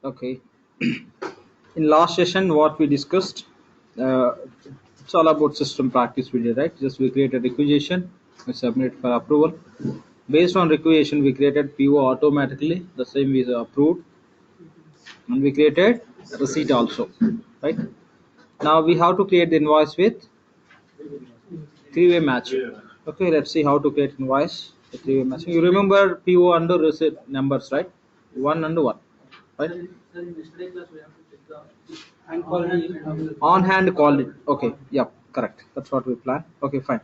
Okay. In last session, what we discussed, uh, it's all about system practice we did, right? Just we created requisition, we submit for approval. Based on requisition, we created PO automatically. The same is approved, and we created receipt also, right? Now we have to create the invoice with three-way matching. Okay, let's see how to create invoice with three-way matching. You remember PO and receipt numbers, right? One and one, right? On hand called it. Okay, yep, correct. That's what we plan. Okay, fine.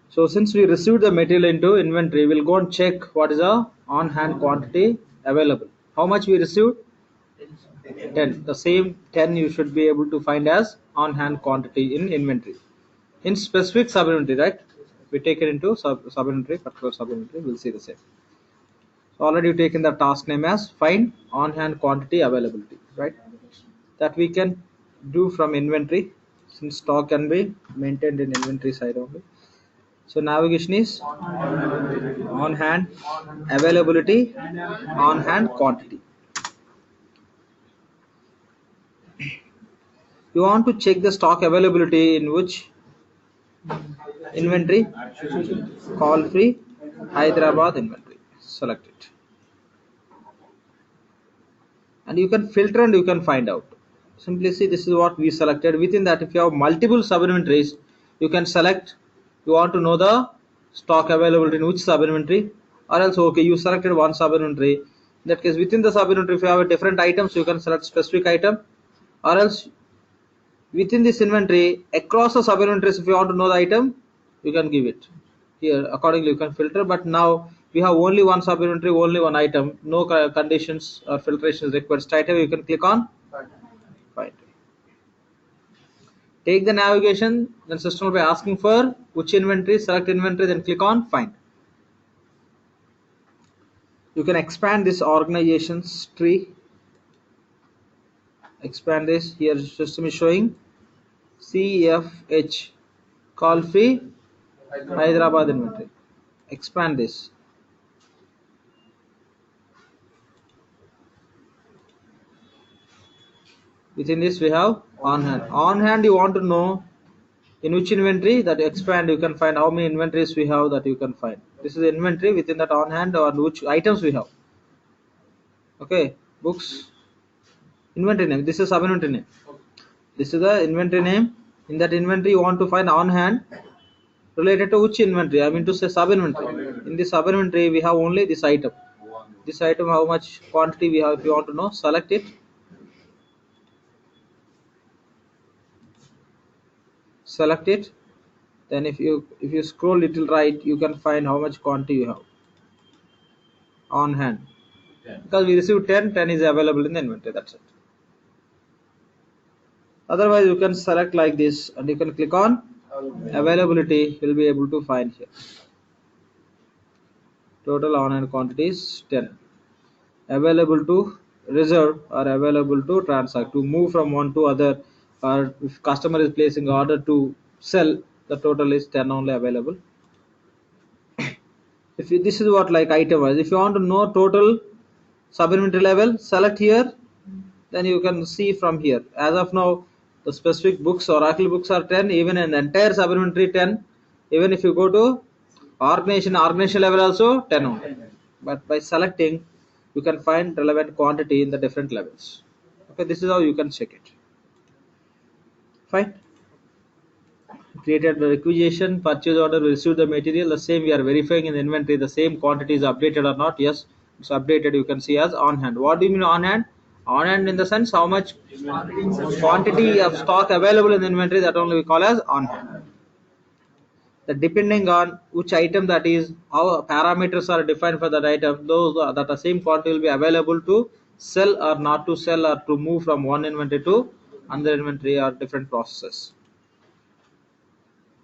So since we received the material into inventory, we'll go and check what is the on hand quantity available. How much we received? 10. The same 10 you should be able to find as on hand quantity in inventory. In specific sub inventory, right? We take it into sub inventory, particular sub inventory, we'll see the same. So already you taken the task name as find on hand quantity availability, right? That we can do from inventory, since stock can be maintained in inventory side only. So navigation is on hand availability, on hand quantity. You want to check the stock availability in which inventory? Call free Hyderabad inventory. Select it. And you can filter and you can find out. Simply see, this is what we selected. Within that, if you have multiple sub inventories, you can select. You want to know the stock availability in which sub inventory, or else okay, you selected one sub inventory. In that case, within the sub inventory, if you have a different items, you can select specific item, or else within this inventory across the sub inventories, if you want to know the item, you can give it here. Accordingly, you can filter. But now we have only one sub inventory, only one item, no conditions or filtrations required. Straight away you can click on find. Take the navigation, then system will be asking for which inventory, select inventory, then click on find. You can expand this organization's tree. Expand this. Here system is showing CFH, call free Hyderabad inventory. Expand this. Within this we have on hand. On hand you want to know in which inventory, that expand you can find how many inventories we have, that you can find. This is the inventory within that on hand, or which items we have. Okay, books, inventory name. This is sub inventory name. This is the inventory name. In that inventory you want to find on hand related to which inventory. I mean to say sub inventory. In this sub inventory we have only this item. This item, how much quantity we have, if you want to know, select it. Select it. Then if you scroll little right, you can find how much quantity you have on hand. Because we received 10 is available in the inventory, that's it. Otherwise you can select like this and you can click on availability. You'll be able to find here total on hand quantity is 10, available to reserve or available to transact, to move from one to other, or if customer is placing order to sell, the total is 10 only available. If you, this is what like item wise, if you want to know total sub inventory level, select here. Then you can see from here. As of now, the specific books, Oracle books are 10, even in the entire sub inventory 10. Even if you go to organization level also 10 only. But by selecting, you can find relevant quantity in the different levels. Okay, this is how you can check it. Fine. Created the requisition, purchase order, we receive the material, the same we are verifying in the inventory, the same quantity is updated or not. Yes, it's updated. You can see as on hand. What do you mean on hand? On hand in the sense how much quantity of stock available in the inventory, that only we call as on hand. That depending on which item that is, how parameters are defined for that item, those that the same quantity will be available to sell or not to sell, or to move from one inventory to another inventory, or different processes.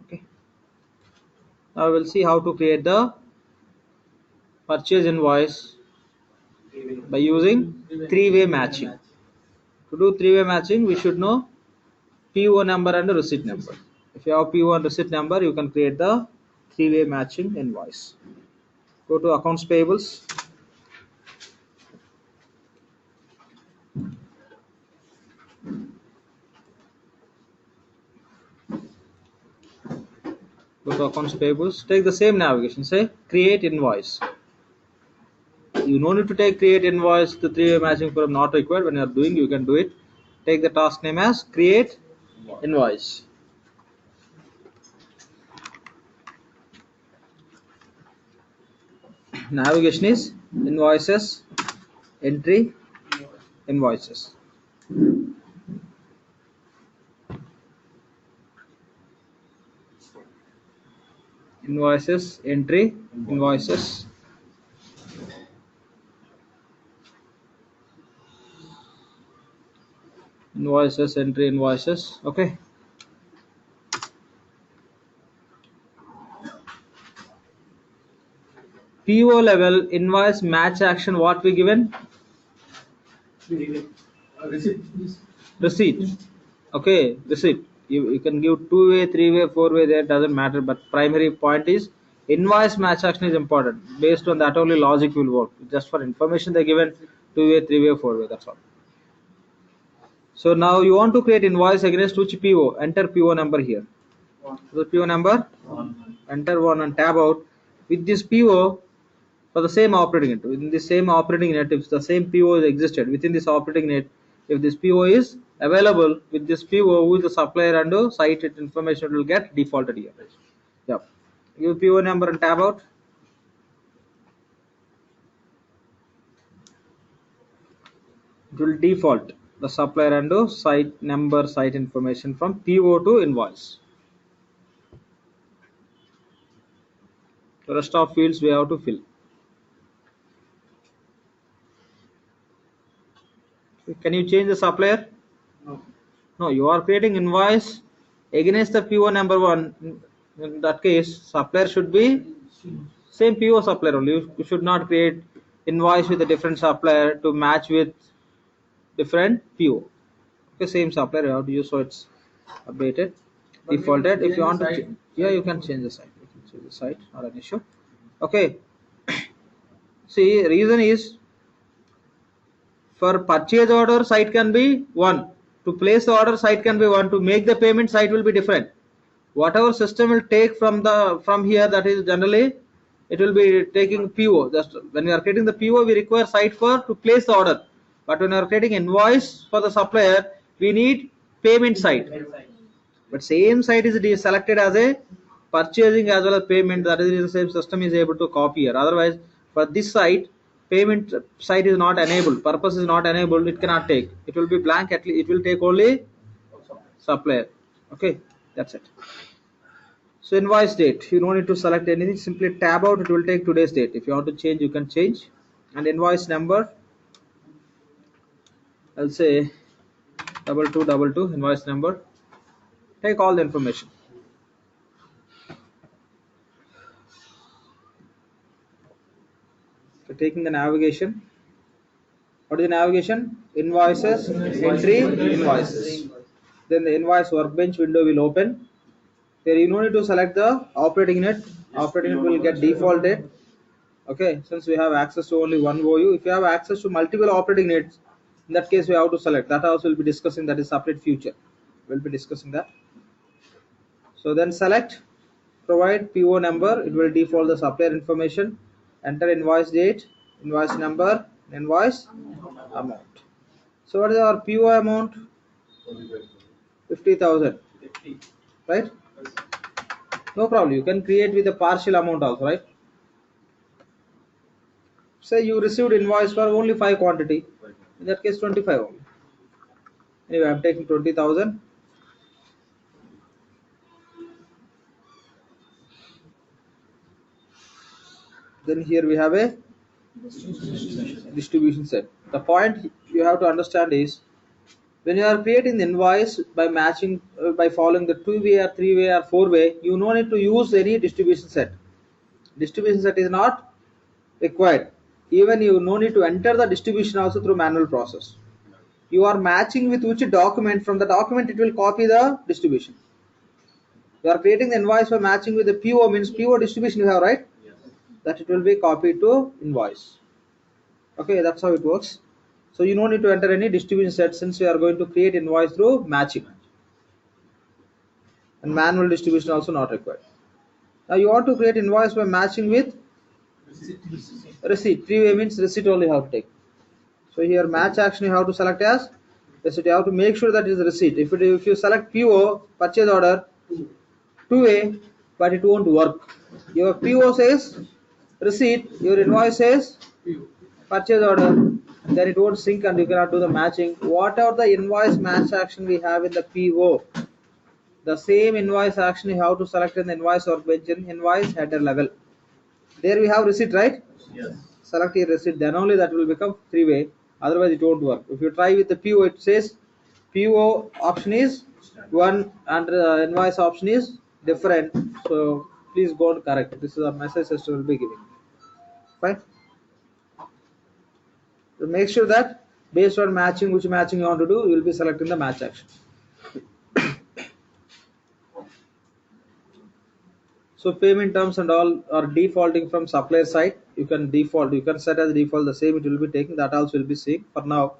Okay. Now we'll see how to create the purchase invoice by using three-way matching. To do three-way matching, we should know PO number and the receipt number. If you have PO and receipt number, you can create the three-way matching invoice. Go to accounts payables. So accounts payables, take the same navigation, say create invoice. You no need to take create invoice, the three-way matching program not required. When you are doing, you can do it. Take the task name as create invoice. Navigation is invoices, entry, invoices. Invoices, entry, invoices. Invoices, entry, invoices. Okay. PO level invoice match action. What we given? Receipt. Okay, receipt. You can give two-way, three-way, four-way. There doesn't matter. But primary point is invoice match action is important. Based on that only logic will work. Just for information they given two-way, three-way, four-way. That's all. So now you want to create invoice against which PO? Enter PO number here. The PO number. Enter one and tab out. With this PO for the same operating unit. Within the same operating unit, if the same PO is existed within this operating unit, if this PO is available with this PO, who is the supplier and site information will get defaulted here. Yep. Give PO number and tab out. It will default the supplier and site number, site information from PO to invoice. The rest of fields we have to fill. Can you change the supplier? No, you are creating invoice against the PO number one. In that case, supplier should be same PO supplier only. You should not create invoice with a different supplier to match with different PO. Okay, same supplier you have to use, so it's updated, defaulted. If you want to, yeah, you can change the site. You can change the site, not an issue. Okay. See, reason is for purchase order site can be one. To place the order site can be one. To make the payment site will be different. Whatever system will take from here, that is generally it will be taking PO. Just when we are creating the PO, we require site for to place the order. But when we are creating invoice for the supplier, we need payment site. But same site is selected as a purchasing as well as payment. That is the same system is able to copy here. Otherwise, for this site, payment site is not enabled. Purpose is not enabled. It cannot take. It will be blank. At least it will take only supplier. Okay, that's it. So invoice date, you don't need to select anything. Simply tab out. It will take today's date. If you want to change, you can change. And invoice number, I'll say 2222 invoice number. Take all the information. So taking the navigation. What is the navigation? Invoices, entry, invoices. Then the invoice workbench window will open. There you don't need to select the operating unit. Operating unit will get defaulted. Okay, since we have access to only one OU. If you have access to multiple operating units, in that case we have to select. That also will be discussing. That is separate future. We'll be discussing that. So then select, provide PO number. It will default the supplier information. Enter invoice date, invoice number, invoice amount. So what is our PO amount? 50,000. Right? No problem. You can create with a partial amount also, right? Say you received invoice for only 5 quantity. In that case, 25 only. Anyway, I'm taking 20,000. Then here we have a distribution set. The point you have to understand is when you are creating the invoice by matching, by following the two-way or three-way or four-way, you no need to use any distribution set. Distribution set is not required. Even you no need to enter the distribution also through manual process. You are matching with which document, from the document it will copy the distribution. You are creating the invoice by matching with the PO, means PO distribution you have, right? That it will be copied to invoice. Okay, that's how it works. So you don't need to enter any distribution set since we are going to create invoice through matching. And manual distribution also not required. Now you want to create invoice by matching with receipt. Three-way means receipt only you have to take. So here match action you have to select as receipt. You have to make sure that it is receipt. If you select PO purchase order two-way, but it won't work. Your PO says receipt, your invoice says purchase order, then it won't sync and you cannot do the matching. Whatever the invoice match action we have in the PO, the same invoice action you have to select in the invoice workbench in invoice header level. There we have receipt, right? Yes. Select your receipt, then only that will become three-way. Otherwise, it won't work. If you try with the PO, it says PO option is one and invoice option is different. So please go and correct. This is a message system will be giving. Fine. So make sure that based on matching, which matching you want to do, you will be selecting the match action. So payment terms and all are defaulting from supplier side. You can set as default the same it will be taking. That also will be same. For now,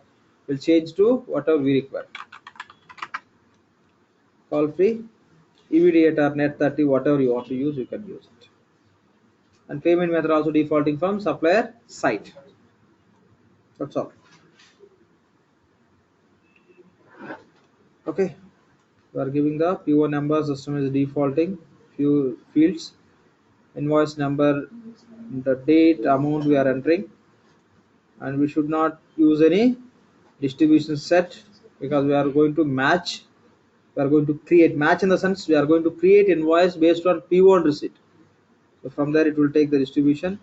we'll change to whatever we require. Call free, immediate or net 30, whatever you want to use, you can use it. And payment method also defaulting from supplier side. That's all. Okay. We are giving the PO number, system is defaulting few fields, invoice number, the date, amount we are entering, and we should not use any distribution set because we are going to match. We are going to create match in the sense we are going to create invoice based on PO and receipt. So from there it will take the distribution.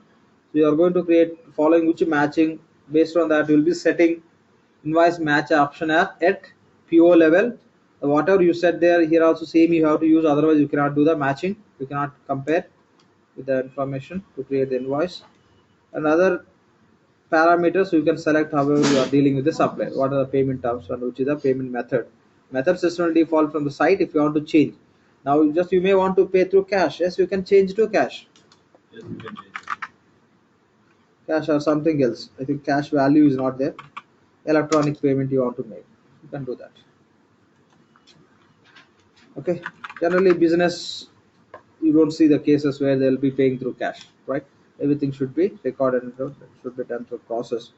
So you are going to create following which matching. Based on that you will be setting invoice match option at PO level. Whatever you set there, here also same you have to use, otherwise you cannot do the matching. You cannot compare with the information to create the invoice. And other parameters you can select however you are dealing with the supplier. What are the payment terms and which is the payment method. Method system will default from the site if you want to change. Now you may want to pay through cash. Yes, you can change to cash. Yes, we can change. Cash or something else. I think cash value is not there. Electronic payment you want to make, you can do that. Okay. Generally business, you don't see the cases where they'll be paying through cash, right? Everything should be recorded and should be done through process.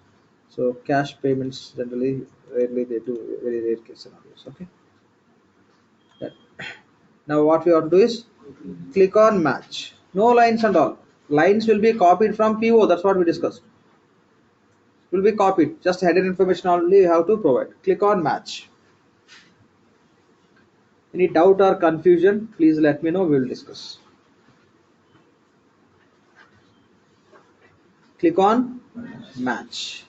So cash payments generally rarely they do, very rare case scenarios. Okay. That. Now what we have to do is click on match. No lines and all. Lines will be copied from PO. That's what we discussed. Will be copied. Just header information only you have to provide. Click on match. Any doubt or confusion, please let me know. We will discuss. Click on match.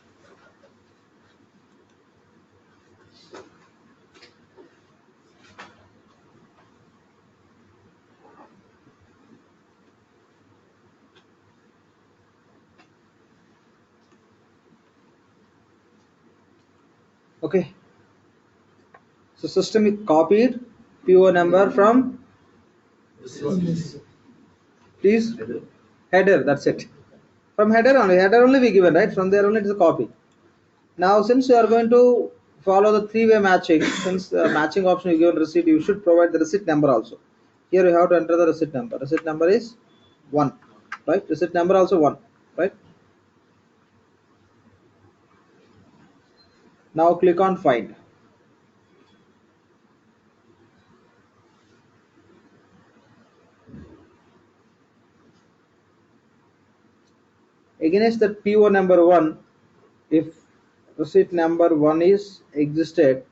Okay. So system is copied PO number from, please, header. That's it. From header only we given, right? From there only it is a copy. Now since you are going to follow the three-way matching, since the matching option you given receipt, you should provide the receipt number also. Here you have to enter the receipt number. Receipt number is 1, right? Receipt number also 1, right? Now click on find. Against the PO number 1, if receipt number 1 is existed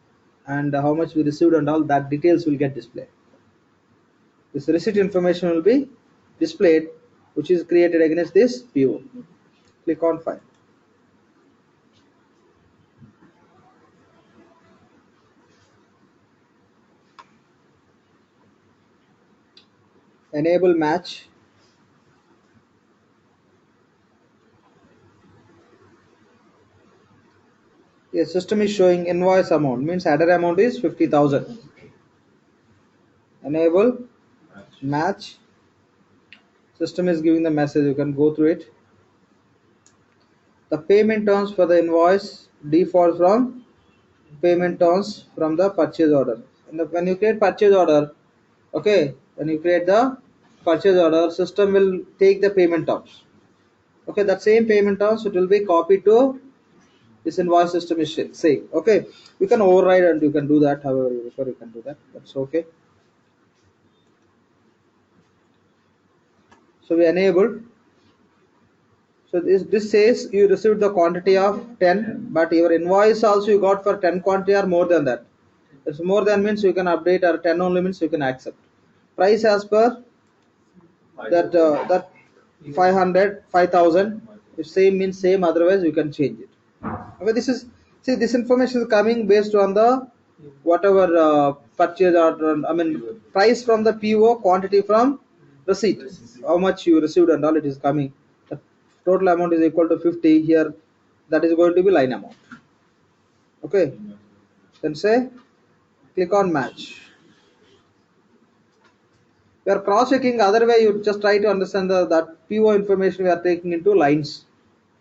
and how much we received and all that details will get displayed. This receipt information will be displayed which is created against this PO. Click on find. Enable match. Yes, system is showing invoice amount, means header amount is 50,000. Enable match. System is giving the message, you can go through it. The payment terms for the invoice default from payment terms from the purchase order. When you create purchase order, okay, when you create the purchase order, system will take the payment terms. Okay, that same payment terms, it will be copied to this invoice system is saying. Okay, you can override and you can do that however you prefer, you can do that. That's okay. So we enabled. So this says you received the quantity of 10, but your invoice also you got for 10 quantity or more than that. It's more than means you can update, or 10 only means you can accept. Price as per that 500, 5000. If same means same, otherwise you can change it. Okay, this is, see, this information is coming based on the whatever purchase order, I mean price from the PO, quantity from receipt, how much you received and all, it is coming. The total amount is equal to 50 here, that is going to be line amount. Okay, then say click on match. We are cross checking, other way you just try to understand that PO information we are taking into lines.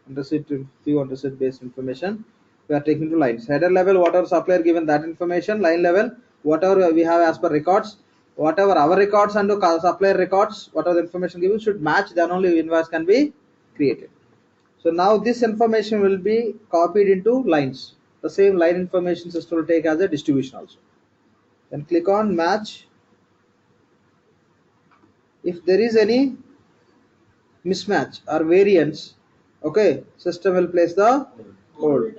Receipt, PO and receipt based information we are taking to lines. Header level, whatever supplier given that information. Line level, whatever we have as per records, whatever our records and supplier records, whatever the information given should match, then only invoice can be created. So now this information will be copied into lines. The same line information system will take as a distribution also. Then click on match. If there is any mismatch or variance, okay, system will place the hold.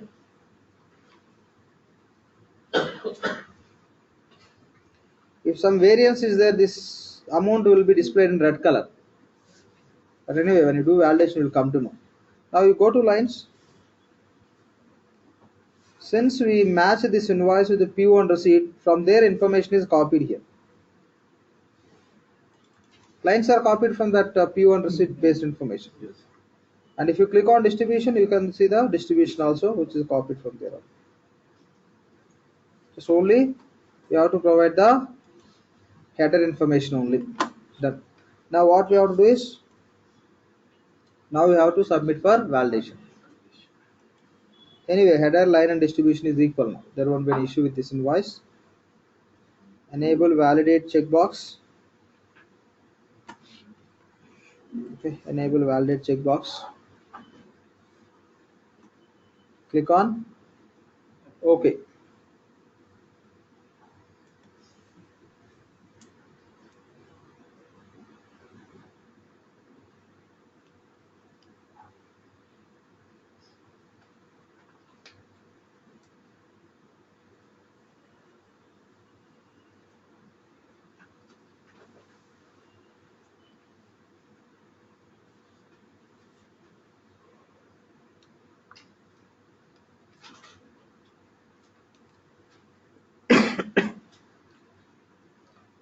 If some variance is there, this amount will be displayed in red color. But anyway, when you do validation, you will come to know. Now you go to lines. Since we match this invoice with the PO and receipt, from there information is copied here. Lines are copied from that PO and receipt based information. Yes. And if you click on distribution, you can see the distribution also, which is copied from there. Just only you have to provide the header information only. Done. Now what we have to do is, now we have to submit for validation. Anyway, header, line and distribution is equal now. There won't be an issue with this invoice. Enable validate checkbox. Okay, enable validate checkbox. Click on OK.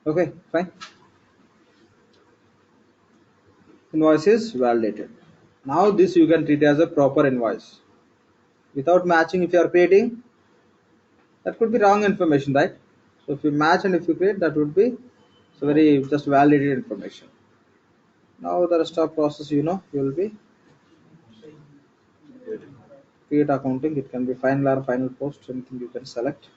Okay, fine. Invoice is validated. Now this you can treat as a proper invoice. Without matching, if you are creating, that could be wrong information, right? So if you match and if you create, that would be so very just validated information. Now the rest of process, you will be create accounting. It can be final or final post, anything you can select.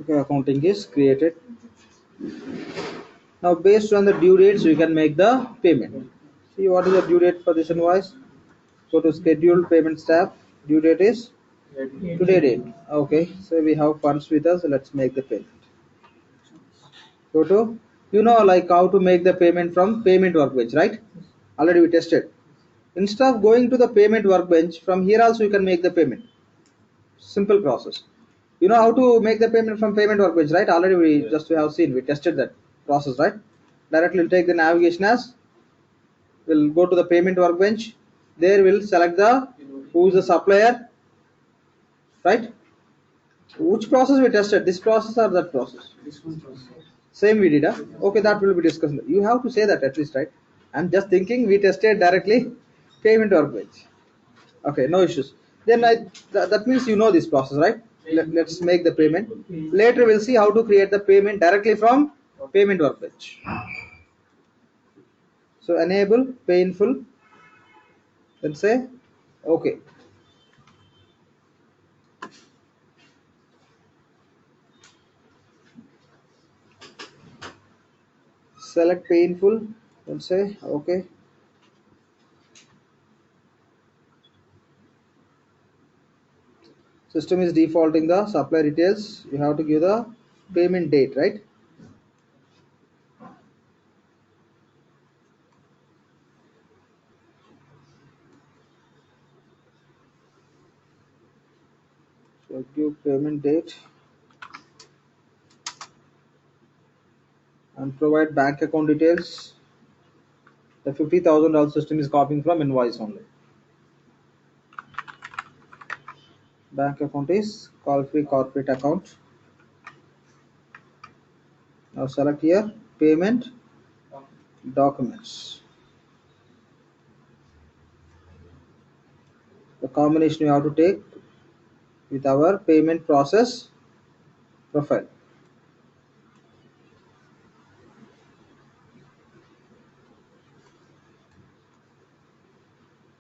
Okay, accounting is created. Now based on the due dates, you can make the payment. See what is the due date for this invoice. Go to scheduled payments tab. Due date is today date. Okay, so we have funds with us. Let's make the payment. Go to, like how to make the payment from payment workbench, right? Already we tested. Instead of going to the payment workbench, from here also you can make the payment. Simple process. You know how to make the payment from payment workbench, right? Already we have seen, we tested that process, right? Directly we'll take the navigation as, we'll go to the payment workbench. There we'll select the who is the supplier, right? Which process we tested? This process or that process? This one process. Same we did, huh? Okay, that will be discussed. You have to say that at least, right? I'm just thinking we tested directly payment workbench. Okay, no issues. Then that means you know this process, right? Let's make the payment. Later we'll see how to create the payment directly from payment workbench. So enable painful, then say okay. Select painful, then say okay. System is defaulting the supply details. You have to give the payment date, right? So give payment date and provide bank account details. The $50,000 system is copying from invoice only. Bank account is call free corporate account. Now select here payment documents. The combination you have to take with our payment process profile.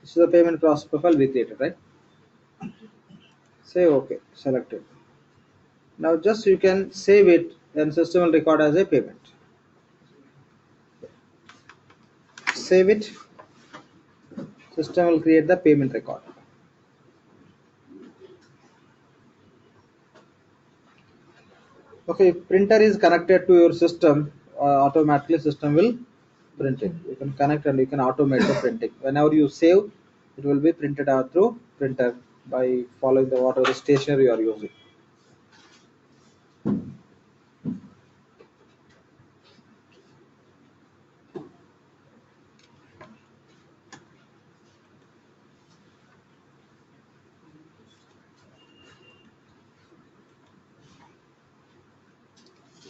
This is the payment process profile we created, right? Say okay, select it. Now just you can save it and system will record as a payment. Save it, system will create the payment record. Okay, if printer is connected to your system, automatically system will print it. You can connect and you can automate the printing. Whenever you save, it will be printed out through printer by following the whatever stationery you are using.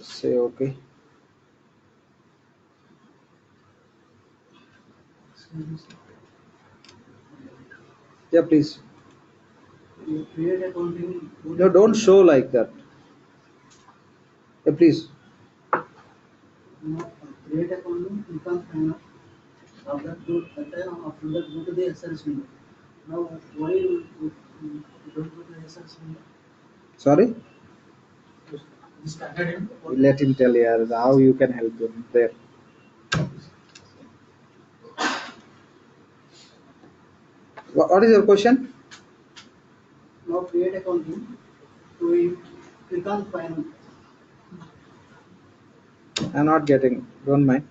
Say okay. Yeah, please. Create accounting. No, don't show like that. Yeah, please. Create accounting, click on sign up. After that, go to the SRS window. Now, why you don't go to the SRS window? Sorry? Started in. Let him tell you how you can help him there. What is your question? Now, create accounting. So, click on final. I'm not getting. Don't mind.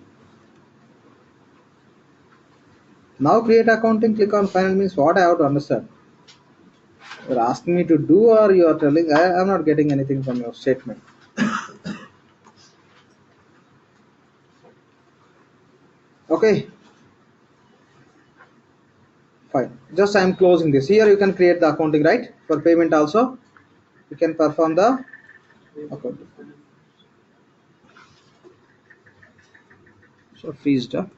Now create accounting, click on final means what I have to understand. You're asking me to do or you are telling I'm not getting anything from your statement. Okay. Fine. Just I'm closing this. Here you can create the accounting, right? For payment also. You can perform the accounting. So freezed up.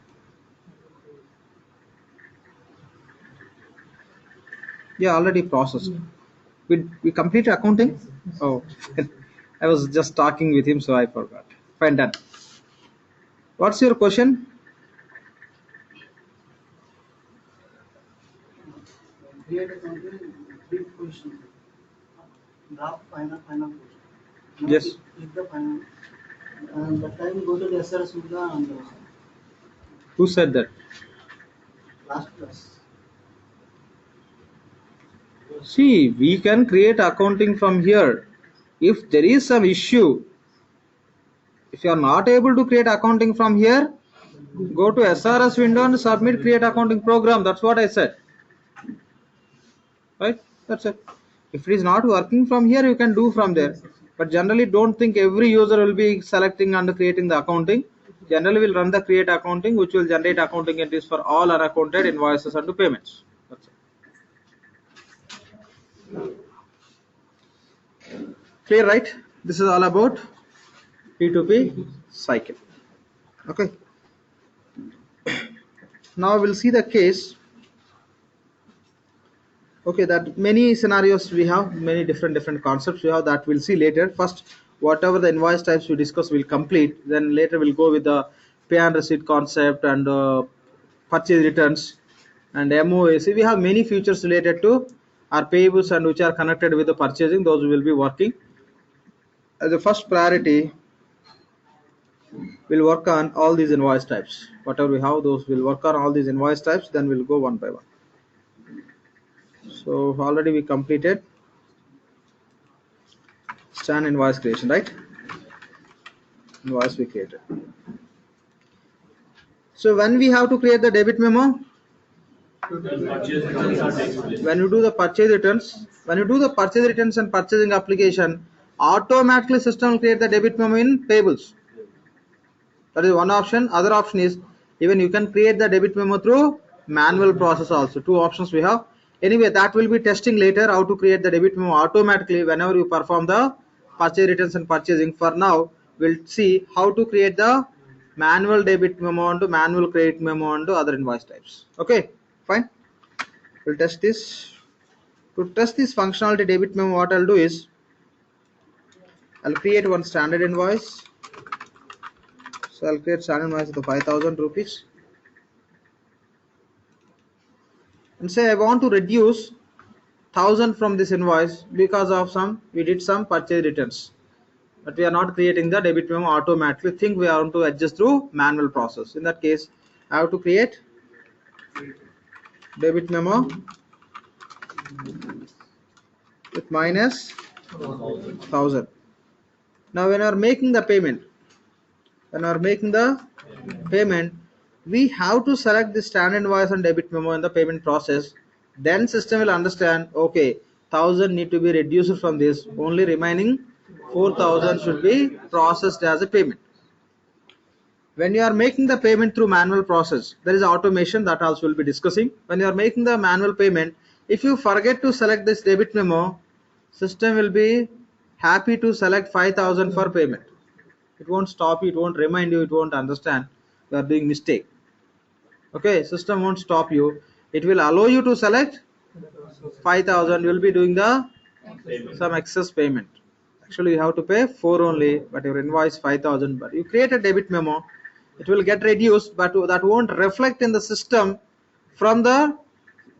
Yeah, already processed. We completed accounting? Oh, I was just talking with him, so I forgot. Fine, done. What's your question? Create accounting, three questions. Draft final question. Now, Yes. click the final. And that time go to the SRS window and Who said that? last class. See, we can create accounting from here. If there is some issue, if you are not able to create accounting from here, go to SRS window and submit create accounting program. That's what I said. Right? That's it. If it is not working from here, you can do from there. But generally, don't think every user will be selecting and creating the accounting. Generally, we'll run the create accounting, which will generate accounting entries for all unaccounted invoices and payments. That's it. Clear, right? This is all about P2P cycle. Okay. Now we'll see the case. Okay, that many scenarios we have, many different concepts we have, that we'll see later. First, whatever the invoice types we discuss will complete, then later we'll go with the pay and receipt concept and purchase returns and MOAC. We have many features related to our payables and which are connected with the purchasing. Those will be working. As a first priority, we'll work on all these invoice types. Whatever we have, those will work on all these invoice types. Then we'll go one by one. So already we completed stand invoice creation, right? Invoice we created. So when we have to create the debit memo, when you do the purchase returns, and purchasing application, automatically system will create the debit memo in payables. That is one option. Other option is even you can create the debit memo through manual process also. Two options we have. Anyway, that will be testing later how to create the debit memo automatically whenever you perform the purchase returns and purchasing. For now, we'll see how to create the manual debit memo onto manual credit memo onto other invoice types. Okay, fine. We'll test this. To test this functionality debit memo, what I'll do is I'll create one standard invoice. So I'll create standard invoice with 5,000 rupees and say I want to reduce 1,000 from this invoice because of we did some purchase returns, but we are not creating the debit memo automatically. Think we want to adjust through manual process. In that case, I have to create debit memo with minus 1,000. Now when we are making the payment, we have to select the standard invoice and debit memo in the payment process. Then system will understand, okay, 1,000 need to be reduced from this, only remaining 4,000 should be processed as a payment. When you are making the payment through manual process, there is automation that also will be discussing. When you are making the manual payment, if you forget to select this debit memo, system will be happy to select 5,000 for payment. It won't stop you, it won't remind you, it won't understand you are doing mistake. Okay, system won't stop you. It will allow you to select 5,000. You will be doing the some excess payment. Actually, you have to pay 4 only, but your invoice 5,000. But you create a debit memo, it will get reduced, but that won't reflect in the system from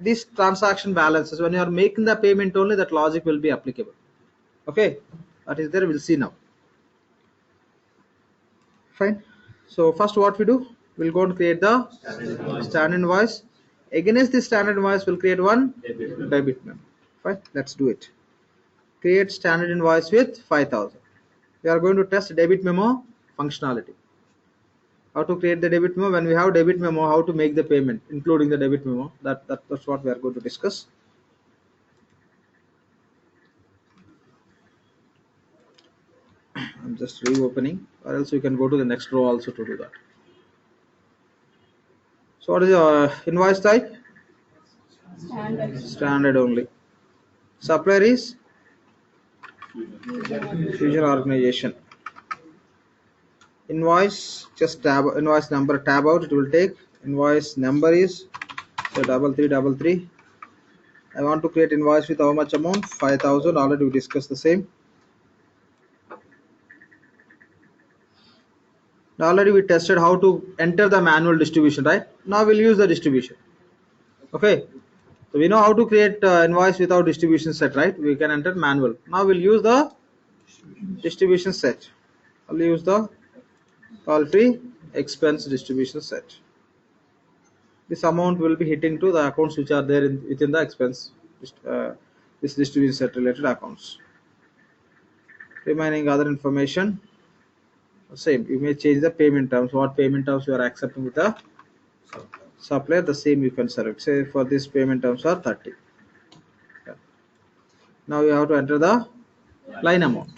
this transaction balances. When you are making the payment only, that logic will be applicable. Okay, that is there. We'll see now. Fine. So first what we do, we'll go and create the standard invoice. Against this standard invoice, we'll create one debit memo. Fine, let's do it. Create standard invoice with 5,000. We are going to test debit memo functionality. How to create the debit memo. When we have debit memo, how to make the payment, including the debit memo. That's what we are going to discuss. I'm just reopening, or else you can go to the next row also to do that. So what is your invoice type? Standard only. Supplier is Fusion Organization. Invoice, just tab invoice number, tab out, it will take. Invoice number is so 3333. I want to create invoice with how much amount? 5,000. Already we discussed the same. Now already we tested how to enter the manual distribution, right? Now we'll use the distribution. Okay, so we know how to create invoice without distribution set, right? We can enter manual. Now we'll use the distribution set. I'll use the toll free expense distribution set. This amount will be hitting to the accounts which are there within the expense this distribution set related accounts. Remaining other information same. You may change the payment terms. What payment terms you are accepting with the supplier, the same you can select. Say for this payment terms are 30. Okay. Now you have to enter the line amount.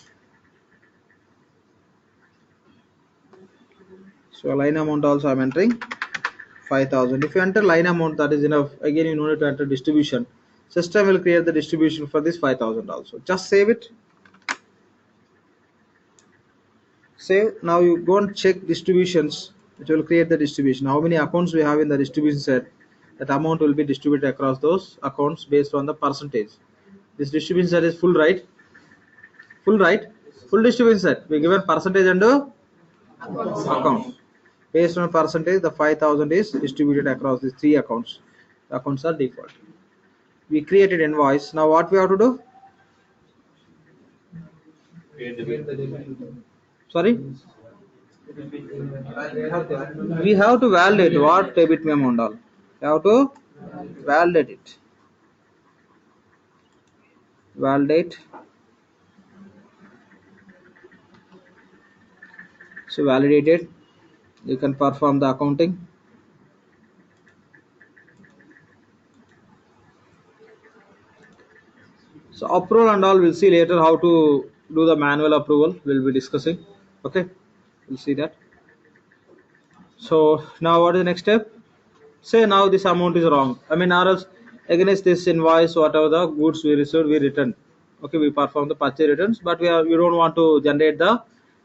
So line amount also I am entering 5,000. If you enter line amount, that is enough. Again, you no need to enter distribution. System will create the distribution for this 5,000 also. Just save it. Save. Now you go and check distributions. It will create the distribution. How many accounts we have in the distribution set, that amount will be distributed across those accounts based on the percentage. This distribution set is full, right? Full, right? Full distribution set. We given percentage and account. Based on percentage, the 5,000 is distributed across these three accounts. The accounts are default. We created invoice. Now what we have to do? Sorry? We have to validate what debit memo and all. We have to validate it. Validate. So validate it. You can perform the accounting. So approval and all, we'll see later how to do the manual approval. We'll be discussing. Okay, we'll see that. So now what is the next step? Say now this amount is wrong. I mean, or else against this invoice, whatever the goods we received, we return. Okay, we perform the purchase returns, but we don't want to generate the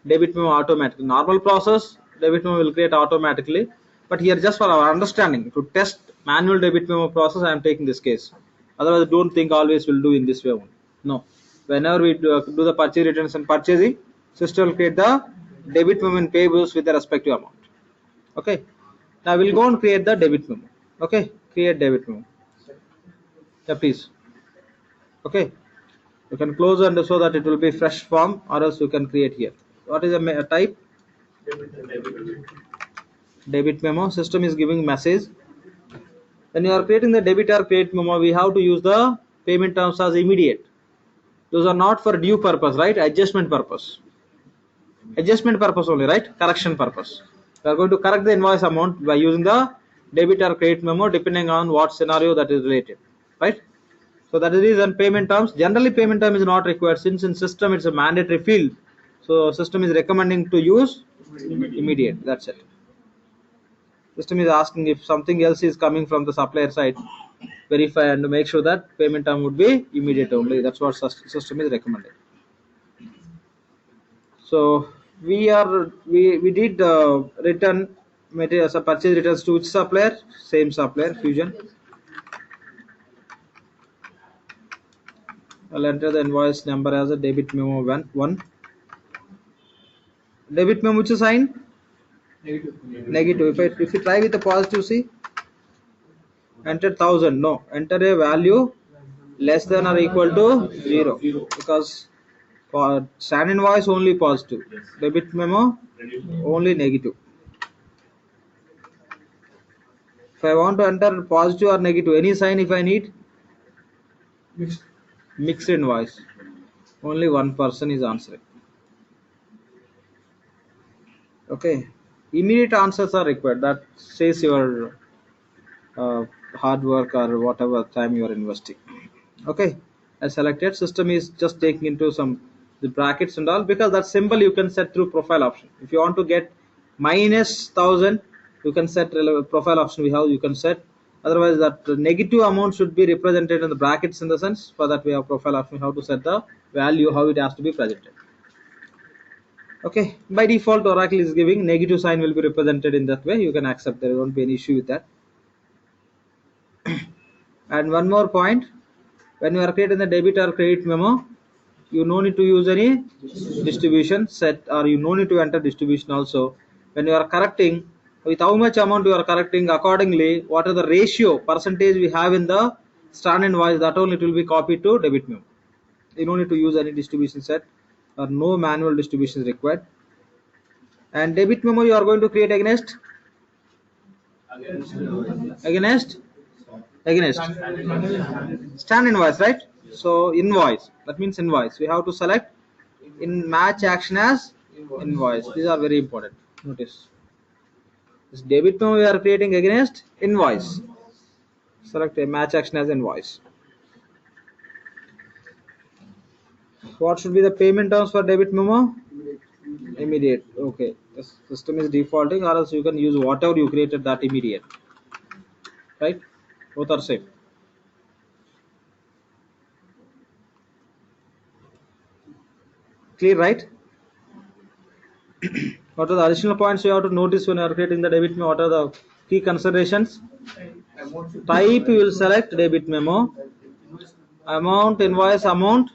debit memo automatically. Normal process, debit memo will create automatically. But here, just for our understanding, to test manual debit memo process, I am taking this case. Otherwise, don't think always will do in this way only. No, whenever we do the purchase returns and purchasing, system will create the debit memo and payables with the respective amount. Okay, now we'll go and create the debit memo. Okay, create debit memo. Yeah, please. Okay, you can close and so that it will be fresh form, or else you can create here. What is the type? Debit memo. System is giving message. When you are creating the debit or credit memo, we have to use the payment terms as immediate. Those are not for due purpose, right? Adjustment purpose. Adjustment purpose only, right? Correction purpose. We are going to correct the invoice amount by using the debit or credit memo depending on what scenario that is related, right? So that is the reason payment terms. Generally, payment term is not required since in system it's a mandatory field. So system is recommending to use immediate. That's it. System is asking if something else is coming from the supplier side, verify and make sure that payment term would be immediate only. That's what system is recommending. So we did return materials, purchase returns to which supplier? Same supplier, Fusion. I'll enter the invoice number as a debit memo one. Debit memo which is sign? Negative. If you try with the positive, see, enter 1,000. No, enter a value less than or equal to 0 because for stand invoice only positive, debit memo only negative. If I want to enter positive or negative, any sign if I need, mixed invoice, only one person is answering. Okay, immediate answers are required. That says your hard work or whatever time you are investing. Okay, I selected. System is just taking into some the brackets and all because that symbol you can set through profile option. If you want to get minus 1,000, you can set profile option. We have you can set. Otherwise, that negative amount should be represented in the brackets in the sense. For that, we have profile option. How to set the value, how it has to be presented. Okay, by default, Oracle is giving negative sign will be represented in that way. You can accept. There won't be any issue with that. And one more point, when you are creating the debit or credit memo, you no need to use any distribution set or you no need to enter distribution also. When you are correcting, with how much amount you are correcting accordingly, what are the ratio percentage we have in the stand invoice, that only it will be copied to debit memo. You don't need to use any distribution set or no manual distribution is required. And debit memo you are going to create against stand invoice, right? So invoice, that means invoice. We have to select in match action as invoice. These are very important. Notice this debit memo we are creating against invoice. Select a match action as invoice. What should be the payment terms for debit memo? Immediate. Okay, the system is defaulting, or else you can use whatever you created that immediate, right? Both are same. Clear, right? What are the additional points you have to notice when you are creating the debit memo? What are the key considerations? Type you will select debit memo. Amount, invoice amount.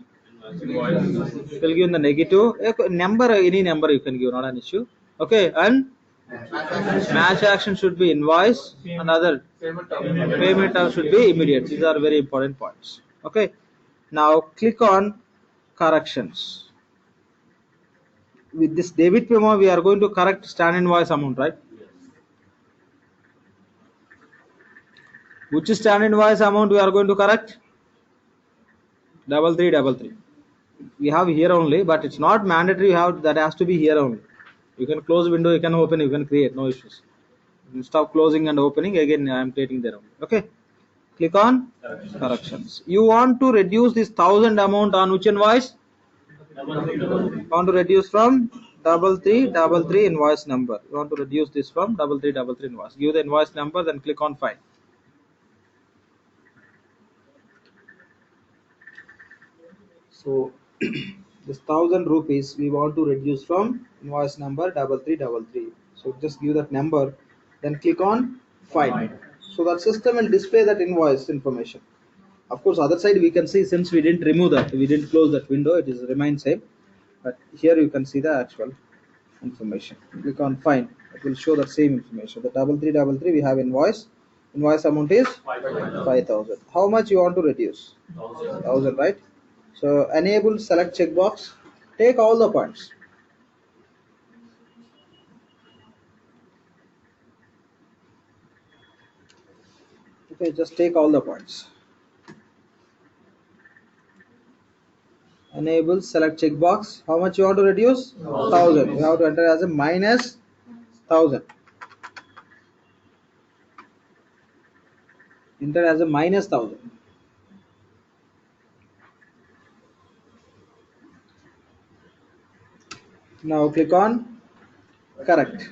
You will give in the negative. A number, any number you can give, not an issue. Okay, and match action should be invoice and other payment term should be immediate. These are very important points. Okay, now click on corrections. With this debit memo, we are going to correct stand invoice amount, right? Which is stand invoice amount we are going to correct? 3333. We have here only, but it's not mandatory. You have that has to be here only. You can close window, you can open, you can create, no issues. Stop closing and opening again. I am creating there only. Okay. Click on corrections. You want to reduce this 1000 amount on which invoice? You want to reduce from 3333 invoice number. You want to reduce this from 3333 invoice. Give the invoice number, then click on file. So this 1000 rupees we want to reduce from invoice number 3333. So just give that number, then click on file. So that system will display that invoice information. Of course, other side we can see, since we didn't remove that, we didn't close that window, it is remain same. But here you can see the actual information. Click on find. It will show the same information. The 3333 we have invoice. Invoice amount is 5000. How much you want to reduce? 1000, right? So enable select checkbox. Take all the points. Okay, just take all the points. Enable select checkbox. How much you want to reduce? 1000. You have to enter as a minus 1000. Enter as a minus 1000. Now click on correct.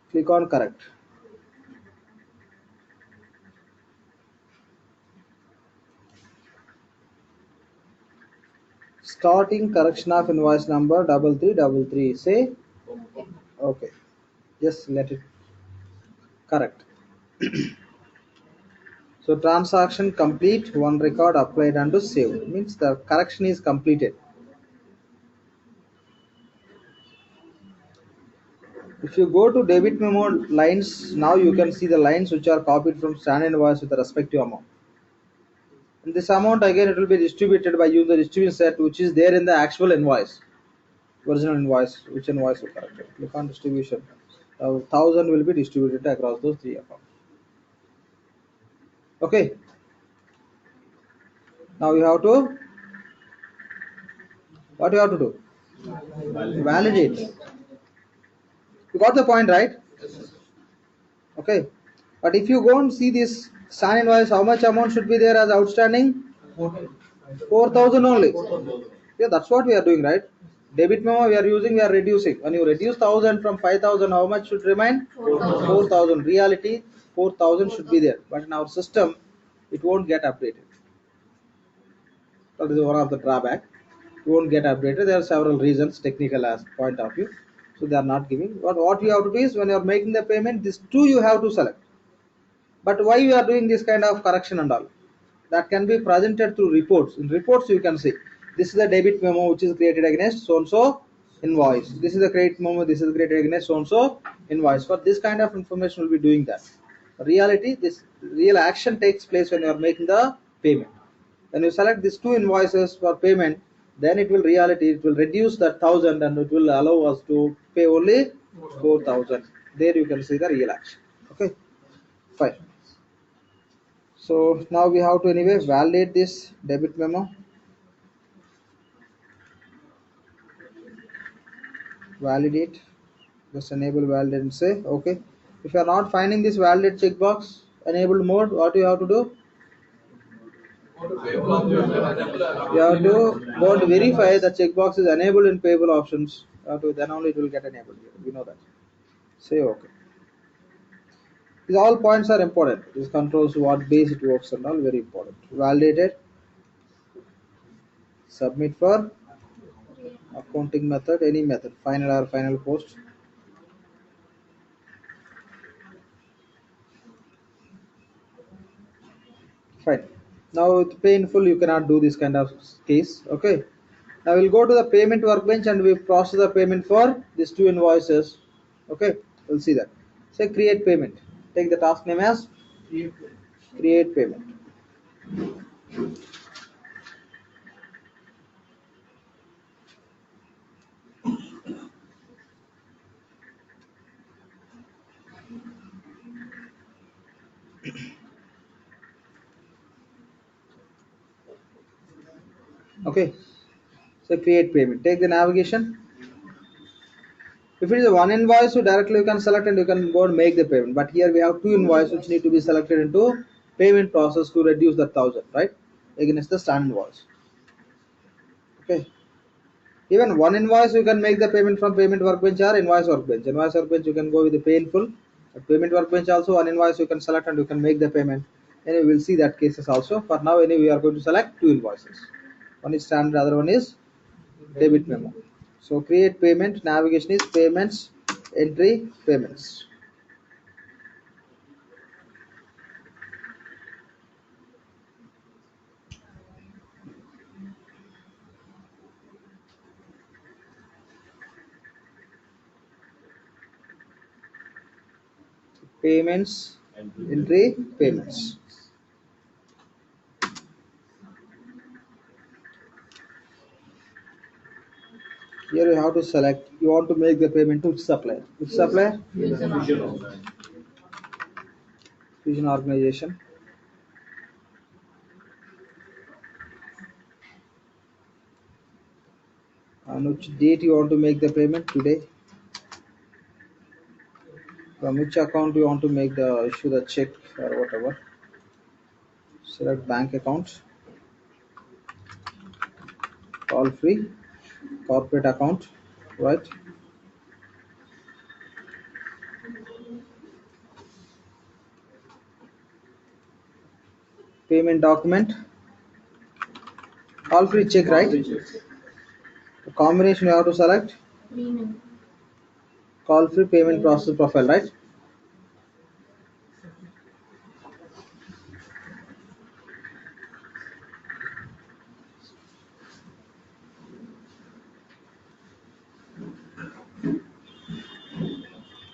Click on correct. Starting correction of invoice number 3333. Say okay. Just let it correct. So transaction complete. One record applied and saved. Means the correction is completed. If you go to debit memo lines, now you can see the lines which are copied from standard invoice with the respective amount. And this amount again it will be distributed by using the distribution set which is there in the actual invoice. Original invoice, which invoice you corrected. Click on distribution. 1000 will be distributed across those three accounts. Okay. Now you have to, what you have to do? Validate. You got the point, right? Okay. But if you go and see this stand invoice, how much amount should be there as outstanding? 4000 only. Yeah, that's what we are doing, right? Debit memo we are using, we are reducing. When you reduce 1000 from 5000, how much should remain? 4000. Reality 4000 should be there, but in our system it won't get updated. That is one of the drawback. It won't get updated. There are several reasons, technical as point of view, so they are not giving. But what you have to do is, when you are making the payment, these two you have to select. But why we are doing this kind of correction and all? That can be presented through reports. In reports you can see this is the debit memo which is created against so and so invoice. This is the credit memo, this is created against so and so invoice. For this kind of information will be doing that. Reality, this real action takes place when you are making the payment. When you select these two invoices for payment, then it will reduce that 1000 and it will allow us to pay only 4000. There you can see the real action. Okay, fine. So now we have to anyway validate this debit memo. Validate. Just enable validate and say okay. If you are not finding this validate checkbox enabled mode, what you have to do? You have to go to verify the checkbox is enabled in payable options. Then only it will get enabled here. We know that. Say okay. These all points are important. This controls what base it works and all, very important. Validated. Submit for Accounting method, any method, final or final post. Fine. Now with painful, you cannot do this kind of case. Okay. Now we'll go to the payment workbench and we process the payment for these two invoices. Okay. We'll see that. Say create payment. Take the task name as create payment. Okay. So create payment. Take the navigation. If it is a one invoice, so directly you can select and you can go and make the payment. But here we have two invoices which need to be selected into payment process to reduce the 1,000, right? Against the standard invoice. Okay. Even one invoice you can make the payment from payment workbench or invoice workbench. Invoice workbench you can go with the painful. But payment workbench also one invoice you can select and you can make the payment. And we will see that cases also. For now, anyway, we are going to select two invoices. One is standard, other one is debit memo. So create payment, navigation is payments, entry, payments. Payments, entry, payments. Here you have to select, you want to make the payment to which supplier. Which supplier? Fusion organization. On which date you want to make the payment today. From which account you want to make the issue the check or whatever. Select bank account. Call free. Corporate account. Right. Payment document. Call free check, right? The combination you have to select. Call free payment process profile, right?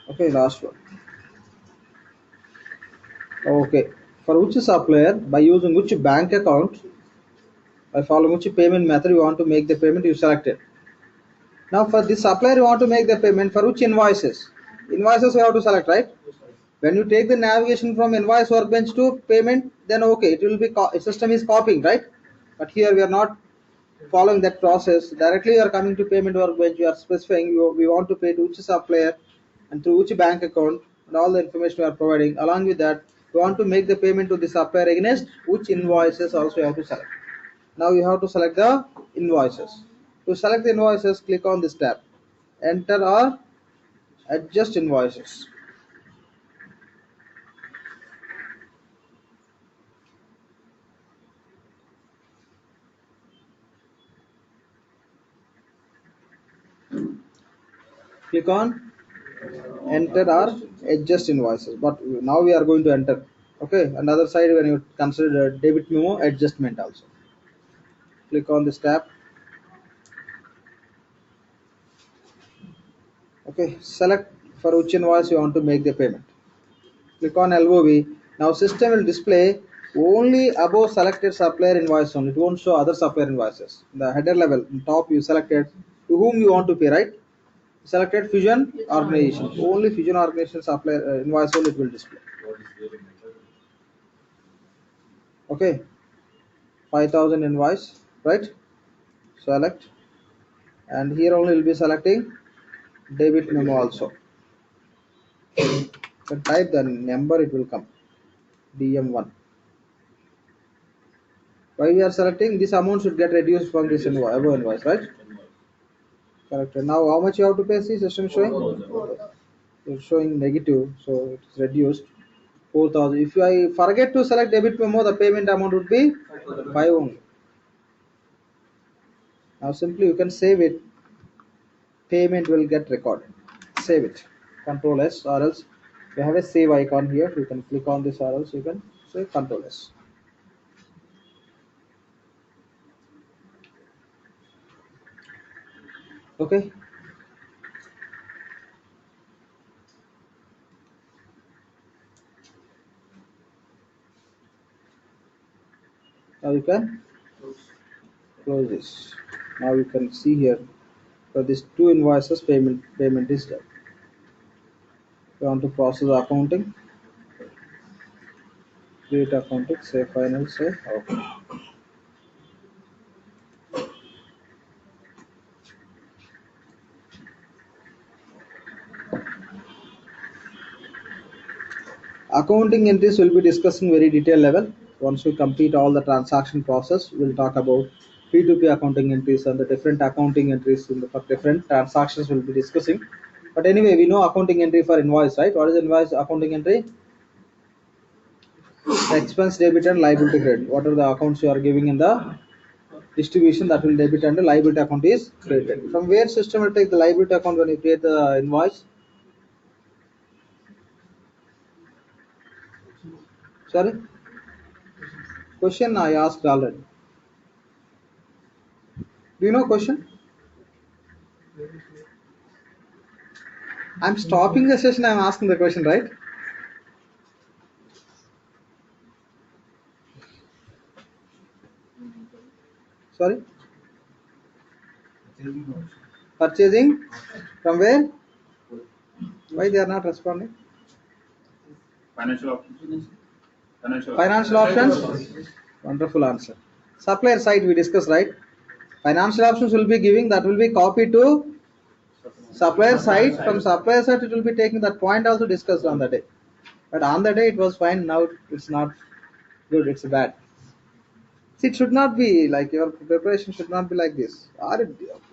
Okay, last one. Okay. For which supplier, by using which bank account, by following which payment method you want to make the payment, you select it. Now for this supplier you want to make the payment for which invoices? Invoices you have to select, right? When you take the navigation from invoice workbench to payment, then okay, it will be system is copying, right? But here we are not following that process. Directly you are coming to payment workbench, you are specifying we want to pay to which supplier and through which bank account and all the information we are providing. Along with that, you want to make the payment to the supplier against which invoices also you have to select. Now you have to select the invoices. To select the invoices, click on this tab. Enter or adjust invoices. Click on enter or adjust invoices. But now we are going to enter. Okay, another side when you consider debit memo adjustment also. Click on this tab. Okay, select for which invoice you want to make the payment. Click on LOV. Now system will display only above selected supplier invoice only. It won't show other supplier invoices. The header level on top you selected to whom you want to pay, right? Selected fusion organization. Only fusion organization supplier invoice only it will display. Okay, 5,000 invoice, right? Select, and here only will be selecting debit memo also. Then type the number, it will come DM1. Why we are selecting this amount should get reduced from this above invoice, right? Correct. Now how much you have to pay? See system showing. It's showing negative, so it's reduced 4,000. If I forget to select debit memo, the payment amount would be 5 only. Now simply you can save it payment will get recorded. Save it. Control S, or else you have a save icon here. You can click on this, or else you can say Control S. Okay. Now you can close this. Now you can see here for these two invoices payment is done. You want to process accounting, create accounting, say final, say okay. Accounting entries will be discussed in very detailed level. Once we complete all the transaction process, we'll talk about P2P accounting entries and the different accounting entries for different transactions we'll be discussing. But anyway, we know accounting entry for invoice, right? What is invoice accounting entry? The expense debit and liability credit. What are the accounts you are giving in the distribution that will debit and the liability account is created. From where system will take the liability account when you create the invoice? Sorry? Question I asked already. Do you know question? I'm stopping the session, I'm asking the question, right? Sorry? Purchasing from where? Why they are not responding? Financial options. Financial options? Wonderful answer. Supplier side we discussed, right? Financial options will be giving, that will be copied to supplier side. From supplier side it will be taking that point also discussed on the day. But on the day it was fine, now it's not good, it's bad. See, it should not be like your preparation should not be like this.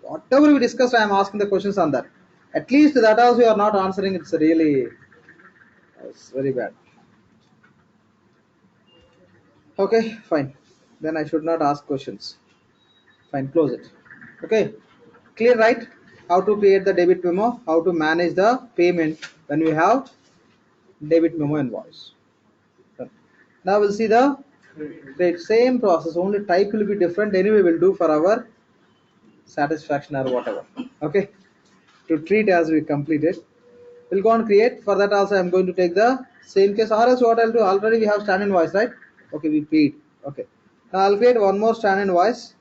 Whatever we discussed, I am asking the questions on that. At least that also you are not answering. It's really, it's very bad. Okay, fine. Then I should not ask questions. Fine, close it. Okay, clear, right? How to create the debit memo, how to manage the payment when we have debit memo invoice. Done. Now we'll see the same process, only type will be different. Anyway, we'll do for our satisfaction or whatever. Okay, to treat as we complete it, we'll go and create. For that also I'm going to take the same case, or else what I'll do, already we have stand invoice, right? Okay, we paid. Okay, now I'll create one more stand invoice,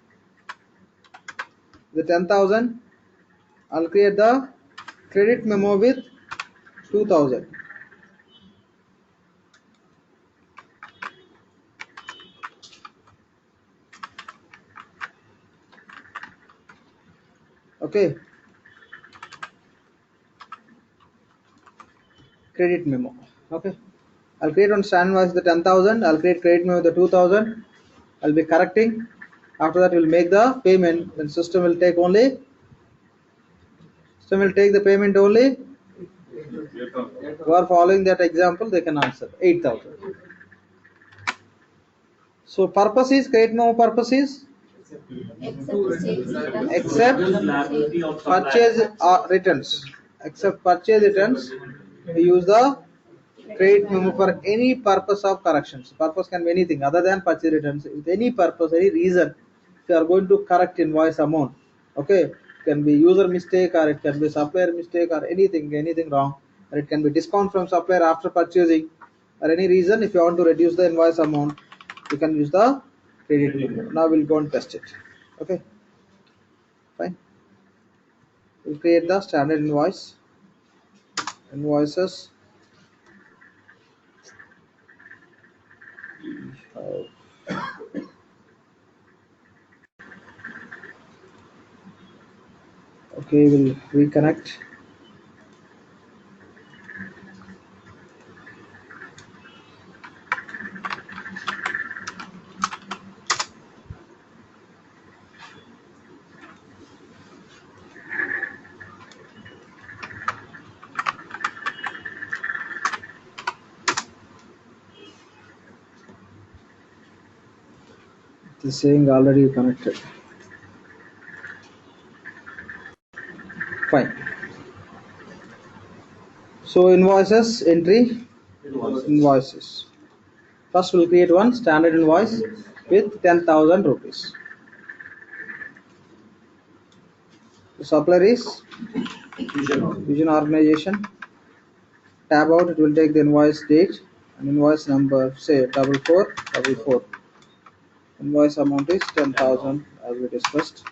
the 10,000. I'll create the credit memo with 2,000. Okay, credit memo. Okay, I'll create on stand invoice the 10,000. I'll create credit memo with the 2,000. I'll be correcting. After that, we'll make the payment. Then system will take the payment only. Who are following that example, they can answer 8,000. So purpose is, credit memo purpose is except purchase returns. Except purchase returns, we use the credit memo for any purpose of corrections. Purpose can be anything other than purchase returns. With any purpose, any reason, if you are going to correct invoice amount, okay, it can be user mistake or it can be supplier mistake or anything wrong, or it can be discount from supplier after purchasing, or any reason. If you want to reduce the invoice amount, you can use the credit memo. Now we'll go and test it. Okay, fine. We'll create the standard invoices. Okay, we'll reconnect. It is saying already connected. Fine. So invoices, entry, invoices. First we'll create one standard invoice with 10,000 rupees. The supplier is Vision Organization. Tab out, it will take the invoice date and invoice number, say 4444. Invoice amount is 10,000 as we discussed.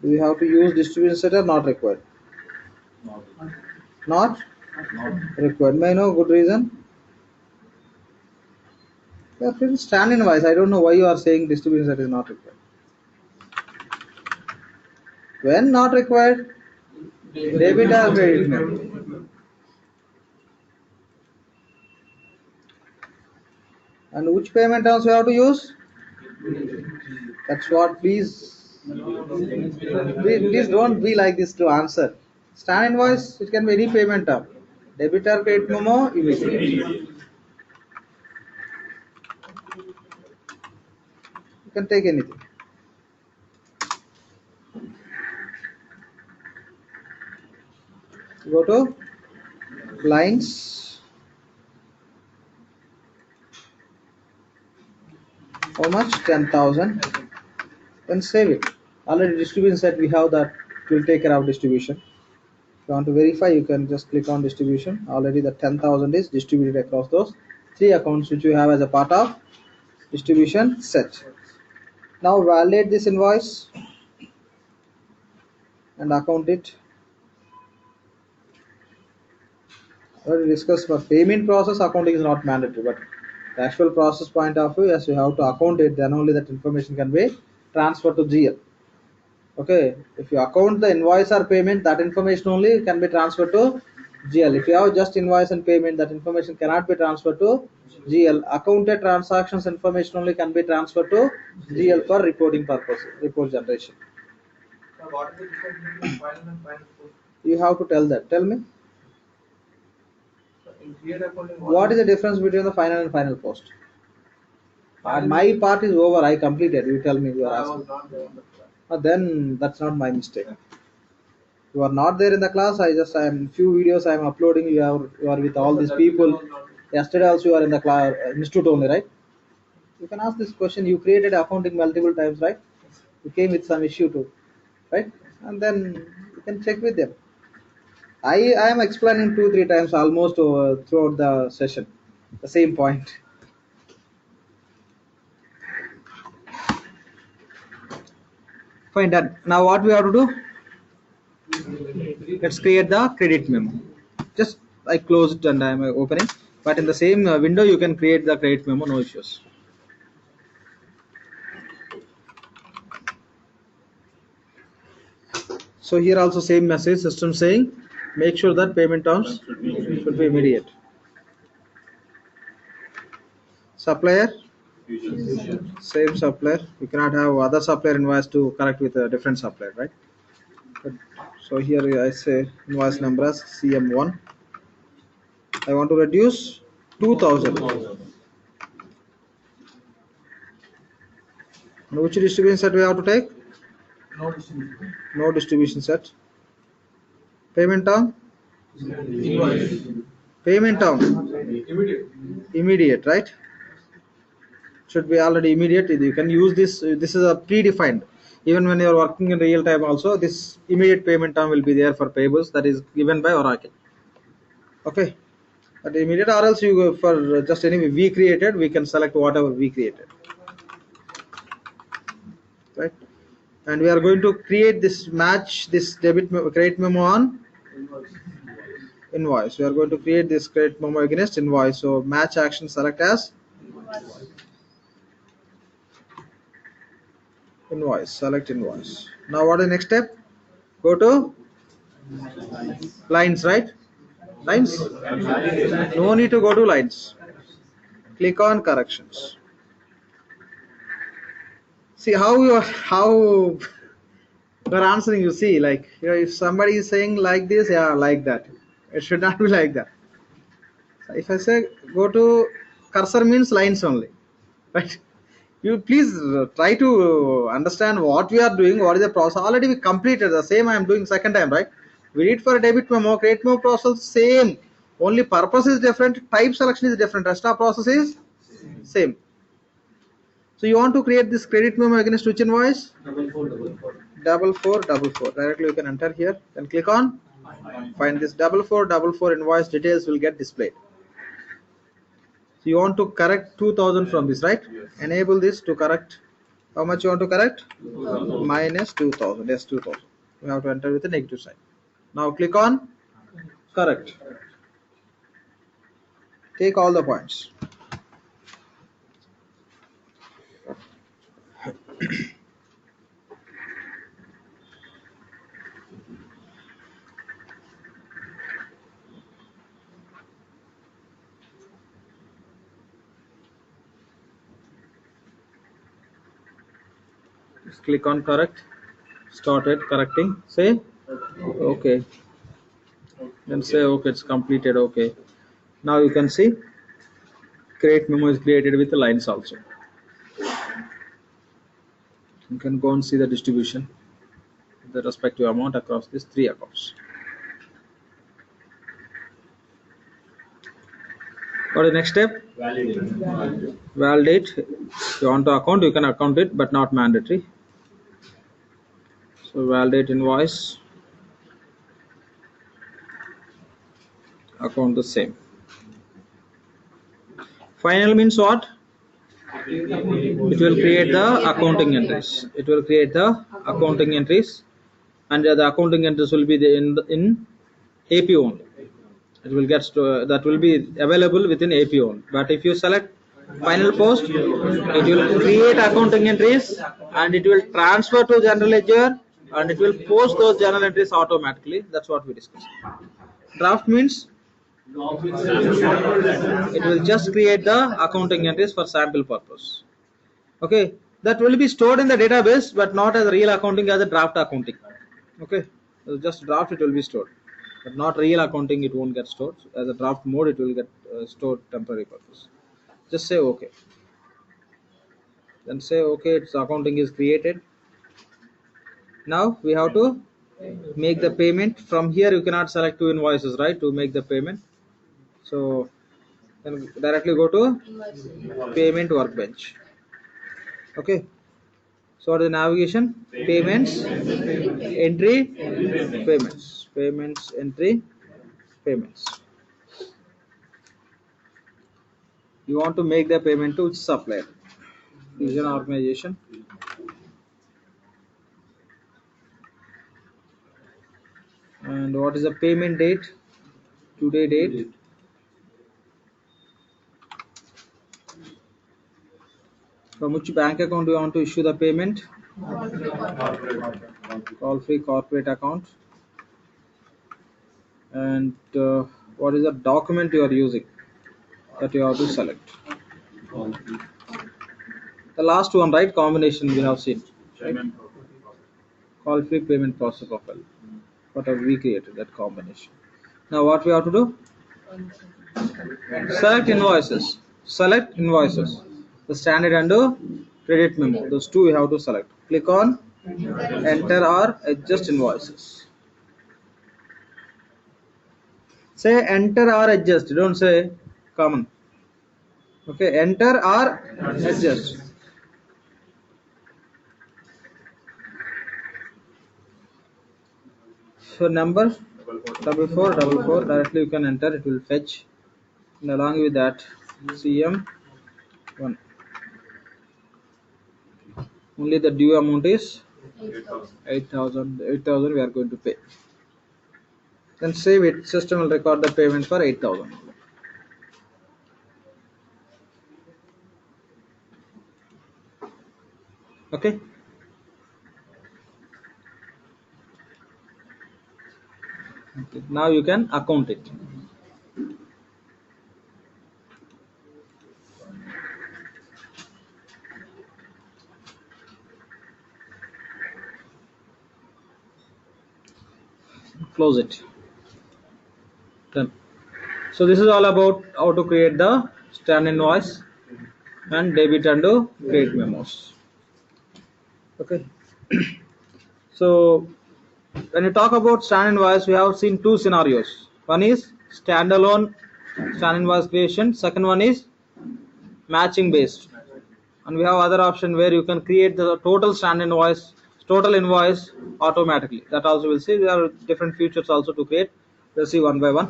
Do we have to use distribution set or not required? Not required. May I know good reason? Yeah, pretty stand invoice. I don't know why you are saying distribution set is not required. When not required? Debit or credit memo. And which payment terms we have to use? That's what, please don't be like this to answer. Stand invoice, it can be any payment term. Debit or credit memo, immediate. You can take anything. Go to lines. How much? 10,000. Then save it. Already distribution set we have that will take care of distribution. If you want to verify, you can just click on distribution. Already the 10,000 is distributed across those 3 accounts which you have as a part of distribution set. Now validate this invoice and account it. Already discussed for payment process, accounting is not mandatory, but the actual process point of view, yes, you have to account it, then only that information can be transferred to GL. Okay, if you account the invoice or payment, that information only can be transferred to GL. If you have just invoice and payment, that information cannot be transferred to GL. Accounted transactions information only can be transferred to GL for reporting purposes, report generation. What is the difference between final and final post? You have to tell that. Tell me. In create accounting, What is the difference between the final and final post? My part is over. I completed. You tell me. You are I asking. was not there on the class. Then that's not my mistake. You are not there in the class. I am few videos I am uploading. You are with all these people. Yesterday also you are in the class institute only, right? You can ask this question. You created accounting multiple times, right? You came with some issue too, right? And then you can check with them. I am explaining 2-3 times almost throughout the session, the same point. Fine, done. Now what we have to do? Let's create the credit memo. Just I close it and I am opening, but in the same window you can create the credit memo, no issues. So here also same message, system saying make sure that payment terms should be immediate. Supplier, same supplier. You cannot have other supplier invoice to connect with a different supplier, right? So here I say invoice number as CM1. I want to reduce 2,000. And which distribution set we have to take? No distribution. No distribution set. Payment term? Invoice. Payment term? Immediate. Immediate, right? Should be already immediate. You can use this. This is a predefined. Even when you are working in real time also, this immediate payment term will be there for payables, that is given by Oracle. Okay. But immediate, or else you go for just any we created, we can select whatever we created. Right? And we are going to create this match, this credit memo on invoice. We are going to create this credit memo against invoice. So match action select as invoice. Select invoice. Now what is the next step? Go to lines, right? Lines. No need to go to lines. Click on corrections. See how you are answering. You see, like if somebody is saying like this, yeah, like that. It should not be like that. So if I say go to cursor means lines only, right? You please try to understand what we are doing. What is the process? Already we completed the same. I am doing second time, right? We did for a debit memo, credit memo process same. Only purpose is different, type selection is different, rest of process is same. So you want to create this credit memo against which invoice? 4444. Directly you can enter here, then click on find this 4444 invoice details will get displayed. So you want to correct 2000 from this, right? Enable this to correct. How much you want to correct? 2000. Minus 2000. Yes, 2000. You have to enter with a negative sign. Now click on correct. Take all the points. Just click on correct. Started correcting. Say okay. Then say okay, it's completed. Okay. Now you can see create memo is created with the lines also. You can go and see the distribution, the respective amount across these three accounts. What is the next step? Validate. If you want to account, you can account it, but not mandatory. So validate invoice. Account the same. Final means what? It will create the accounting entries. It will create the accounting entries, and the accounting entries will be in AP only. It will get that will be available within AP only. But if you select final post, it will create accounting entries and it will transfer to general ledger and it will post those journal entries automatically. That's what we discussed. Draft means it will just create the accounting entries for sample purpose. Okay, that will be stored in the database, but not as real accounting, as a draft accounting. Okay, so just draft it will be stored, but not real accounting. It won't get stored as a draft mode. It will get stored temporary purpose. Just say okay. Then say okay. Its accounting is created. Now we have to make the payment. From here you cannot select two invoices, right, to make the payment. So then directly go to payment workbench. Okay, so what is the navigation? Payments, entry, payments, entry, payments. You want to make the payment to which supplier? Fusion organization. And what is the payment date? Today date. From which bank account do you want to issue the payment? Call free corporate account. And what is the document you are using that you have to select? The last one, right? Combination we have seen. Right? Call free payment process profile. Whatever we created, that combination. Now what we have to do? Select invoices. Select invoices. The standard and the credit memo. Those two we have to select. Click on enter or adjust invoices. Say enter or adjust. Don't say common. Okay, enter or adjust. So number 4444 directly you can enter. It will fetch, and along with that CM1. Only the due amount is 8,000 we are going to pay. Then save it. System will record the payment for 8,000. Okay. Now you can account it. Close it. Done. So this is all about how to create the stand invoice and debit and credit memos. Okay. So when you talk about stand invoice, we have seen two scenarios. One is standalone stand invoice creation. Second one is matching based. And we have other option where you can create the total invoice automatically. That also we'll see. There are different features also to create. We'll see one by one.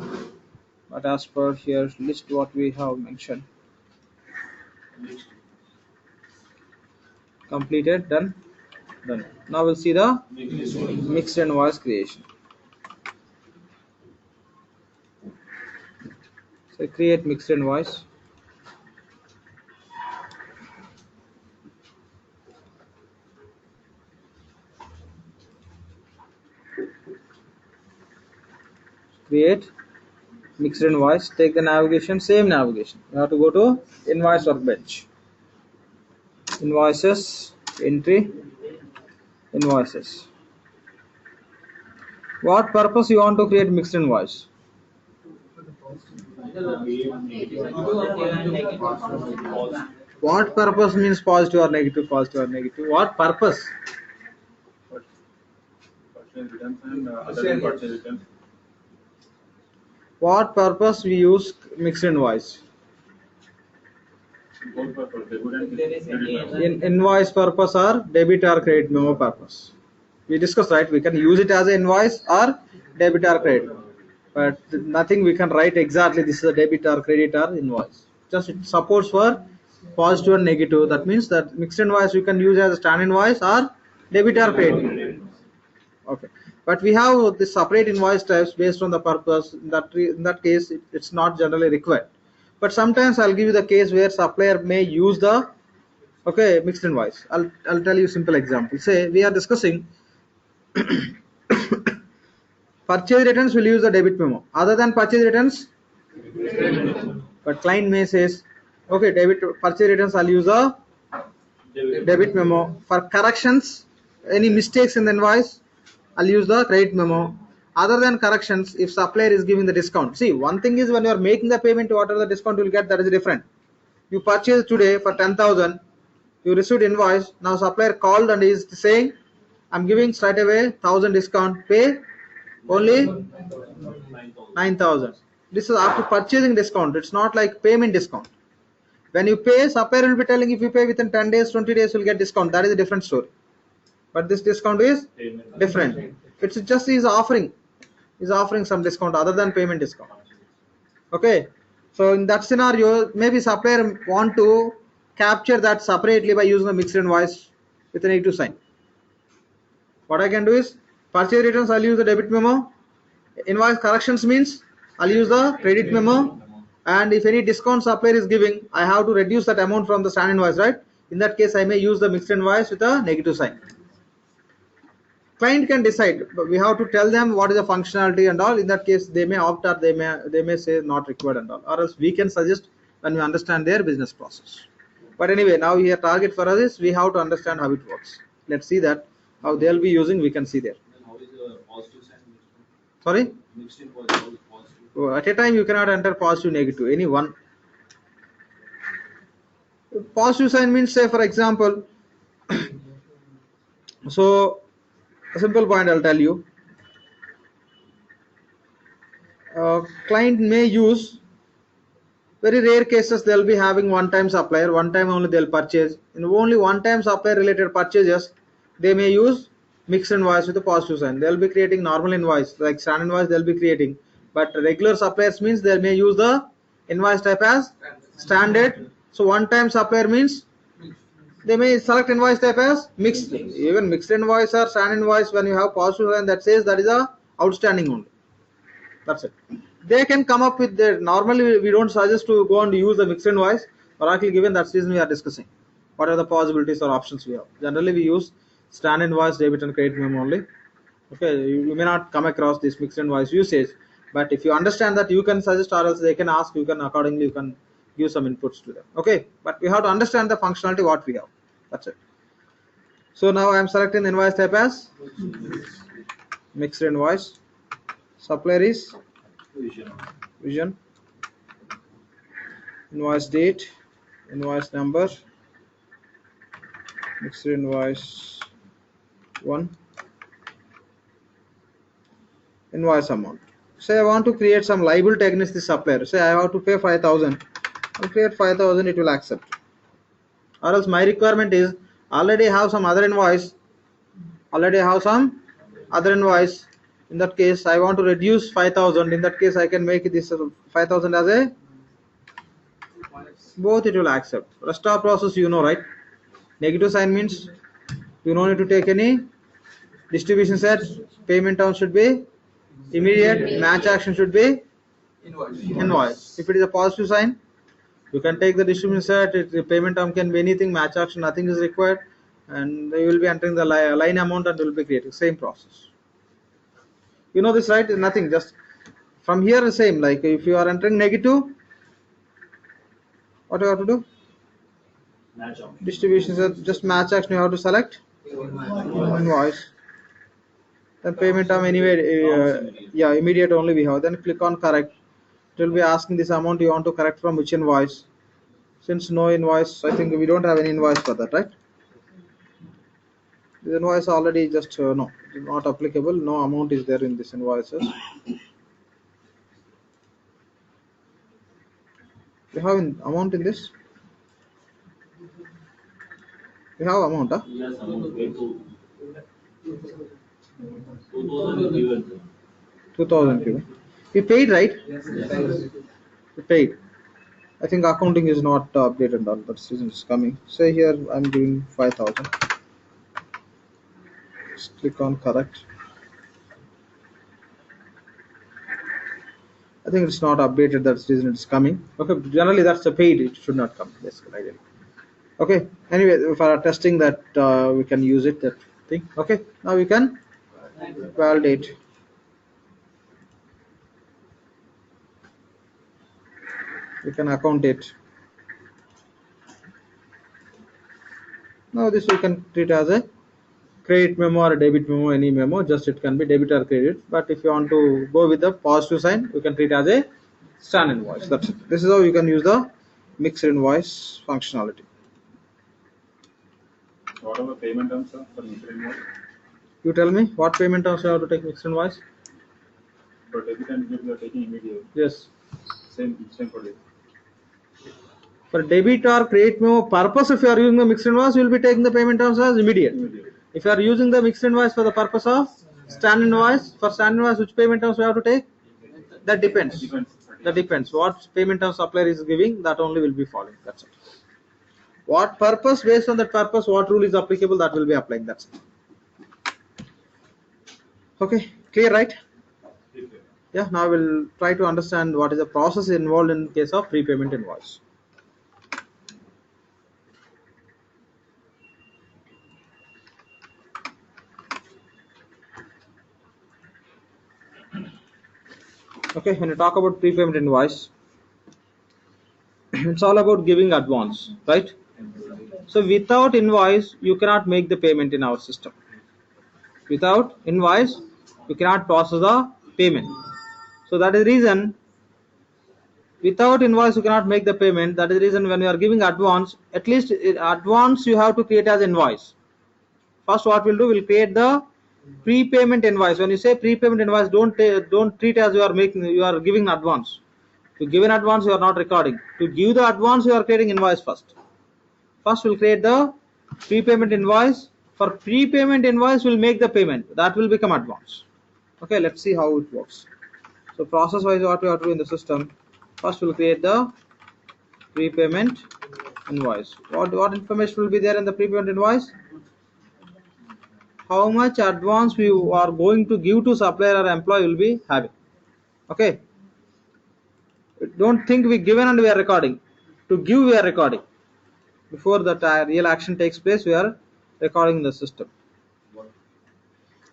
But as per here list what we have mentioned. Completed, done. Now we'll see the mixed invoice creation. So create mixed invoice. Create mixed invoice. Take the navigation, same navigation. You have to go to invoice workbench. Invoices, entry, invoices. What purpose you want to create mixed invoice? What purpose means positive or negative, positive or negative? What purpose? Purchase returns and other than purchase returns. What purpose we use mixed invoice? Both purpose, debit and credit. In invoice purpose or debit or credit memo purpose. We discussed, right? We can use it as an invoice or debit or credit, but nothing we can write exactly this is a debit or credit or invoice. Just it supports for positive and negative. That means that mixed invoice you can use as a stand invoice or debit or credit. Okay, but we have the separate invoice types based on the purpose. In that case, it's not generally required. But sometimes I'll give you the case where supplier may use the mixed invoice. I'll tell you simple example. Say we are discussing purchase returns will use the debit memo. Other than purchase returns, but client may says, okay, debit purchase returns I'll use a debit memo. For corrections, any mistakes in the invoice, I'll use the credit memo. Other than corrections, if supplier is giving the discount. See, one thing is when you are making the payment, whatever the discount you will get, that is different. You purchased today for 10,000, you received invoice. Now supplier called and is saying, I'm giving straight away 1,000 discount. Pay only 9,000. This is after purchasing discount. It's not like payment discount. When you pay, supplier will be telling if you pay within 10 days, 20 days, you'll get discount. That is a different story. But this discount is different. It's just is offering some discount other than payment discount. Okay. So in that scenario, maybe supplier want to capture that separately by using a mixed invoice with a negative sign. What I can do is purchase returns I'll use the debit memo. Invoice corrections means I'll use the credit memo. And if any discount supplier is giving, I have to reduce that amount from the stand invoice, right? In that case, I may use the mixed invoice with a negative sign. Client can decide, but we have to tell them what is the functionality and all. In that case, they may opt or they may say not required and all, or else we can suggest when we understand their business process. But anyway, now here target for us is we have to understand how it works. Let's see that how they'll be using. We can see there. How is the positive sign? Sorry. Mixed invoice, how is positive? At a time you cannot enter positive, negative, any one. Positive sign means, say for example, so a simple point I'll tell you. Client may use, very rare cases they'll be having one-time supplier, one time only they'll purchase. In only one-time supplier related purchases, they may use mixed invoice with a positive sign. They'll be creating normal invoice like stand invoice they'll be creating, but regular suppliers means they may use the invoice type as standard. So one-time supplier means they may select invoice type as mixed. Even mixed invoice or stand invoice, when you have positive sign, that says that is a outstanding only. That's it. They can come up with their, normally we don't suggest to go and use the mixed invoice. Oracle given, that's the reason we are discussing. What are the possibilities or options we have? Generally we use stand invoice, debit and credit memo only. Okay, you may not come across this mixed invoice usage, but if you understand that, you can suggest or else they can ask, you can accordingly, you can give some inputs to them. Okay, but we have to understand the functionality what we have. That's it. So now I am selecting the invoice type as mixed invoice. Supplier is vision. Invoice date, invoice number, mixed invoice 1. invoice amount. Say I want to create some liability against the supplier. Say I have to pay 5,000. I'll create 5,000. It will accept. Or else my requirement is already have some other invoice. Already have some other invoice. In that case, I want to reduce 5,000. In that case, I can make this 5,000 as a both. It will accept. Rest of process you know, right? Negative sign means you don't need to take any distribution set. Payment term should be immediate. Match action should be invoice. If it is a positive sign, you can take the distribution set. The payment term can be anything. Match action, nothing is required, and you will be entering the line amount and will be creating same process. You know this, right? Nothing. Just from here the same. Like if you are entering negative, what you have to do? Match out. Distribution set. Just match action. You have to select invoice. Then payment term anyway. Yeah, immediate only we have. Then click on correct. It will be asking this amount you want to correct from which invoice. Since no invoice, I think we don't have any invoice for that, right? This invoice already just no, not applicable. No amount is there in this invoices. We have amount in this. We have amount, huh? Yes, amount paid to 2,000 given. 2,000 given. We paid, right? We paid. I think accounting is not updated. That's reason it's coming. Say here I'm giving 5,000. Just click on correct. I think it's not updated. That's reason it's coming. Okay, generally that's a paid. It should not come. That's ideally. Okay. Anyway, for testing that we can use it. That thing. Okay. Now we can validate. We can account it. Now this we can treat as a credit memo or a debit memo, any memo. Just it can be debit or credit. But if you want to go with the positive sign, you can treat as a stand invoice. That's it. This is how you can use the mixed invoice functionality. What are the payment terms, sir, for mixed invoice? You tell me what payment terms you have to take mixed invoice? For debit and credit, you are taking immediate. Yes. Same for this. For debit or credit memo purpose, if you are using the mixed invoice, you will be taking the payment terms as immediate. If you are using the mixed invoice for the purpose of stand invoice, for stand invoice, which payment terms you have to take? That depends. That depends. What payment terms supplier is giving, that only will be following. That's it. What purpose, based on that purpose, what rule is applicable, that will be applying. That's it. Okay, clear, right? Yeah, now we'll try to understand what is the process involved in case of prepayment invoice. Okay, when you talk about prepayment invoice, it's all about giving advance, right? So without invoice, you cannot make the payment in our system. Without invoice, you cannot process the payment. So that is the reason, without invoice you cannot make the payment. That is the reason when you are giving advance, at least advance you have to create as invoice. First what we'll do, we'll create the prepayment invoice. When you say prepayment invoice, don't treat as you are giving advance. To give an advance, you are not recording. To give the advance, you are creating invoice first. First we'll create the prepayment invoice. For prepayment invoice, we'll make the payment. That will become advance. Okay, let's see how it works. So process wise, what we have to do in the system, first we'll create the prepayment invoice. What information will be there in the prepayment invoice? How much advance we are going to give to supplier or employee will be having. Okay, don't think we given and we are recording. To give, we are recording. Before that real action takes place, we are recording the system.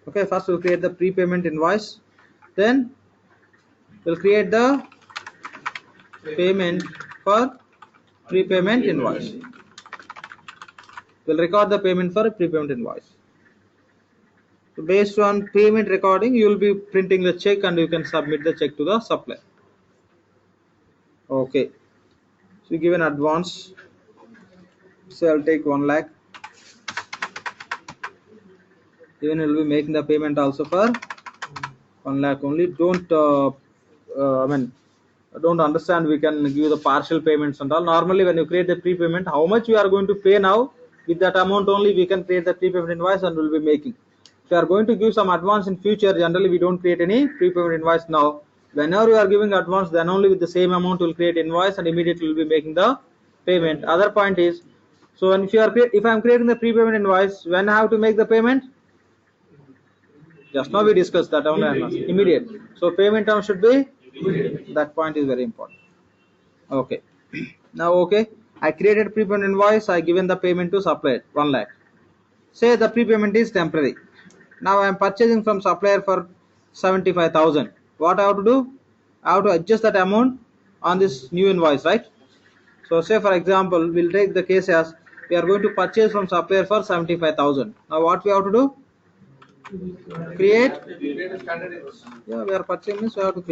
Okay, first we'll create the prepayment invoice, then we'll create the payment for prepayment invoice. We'll record the payment for prepayment invoice. So based on payment recording, you will be printing the check and you can submit the check to the supplier. Okay, so you give an advance. So I'll take 1 lakh. Even we'll be making the payment also for 1 lakh only. I mean, don't understand. We can give the partial payments and all. Normally, when you create the prepayment, how much you are going to pay now, with that amount only, we can create the prepayment invoice and will be making. If you are going to give some advance in future, generally we don't create any prepayment invoice now. Whenever you are giving advance, then only with the same amount will create invoice and immediately will be making the payment. Other point is, so when if I am creating the prepayment invoice, when I have to make the payment? Just now we discussed that only. Immediate. So payment term should be immediate. That point is very important. Okay. Now okay, I created prepayment invoice. I given the payment to supplier 1 lakh. Say the prepayment is temporary. Now I am purchasing from supplier for 75,000. What I have to do? I have to adjust that amount on this new invoice, right? So say for example, we'll take the case as we are going to purchase from supplier for 75,000. Now what we have to do? Create. Create a standard invoice. Yeah, we are purchasing means we have to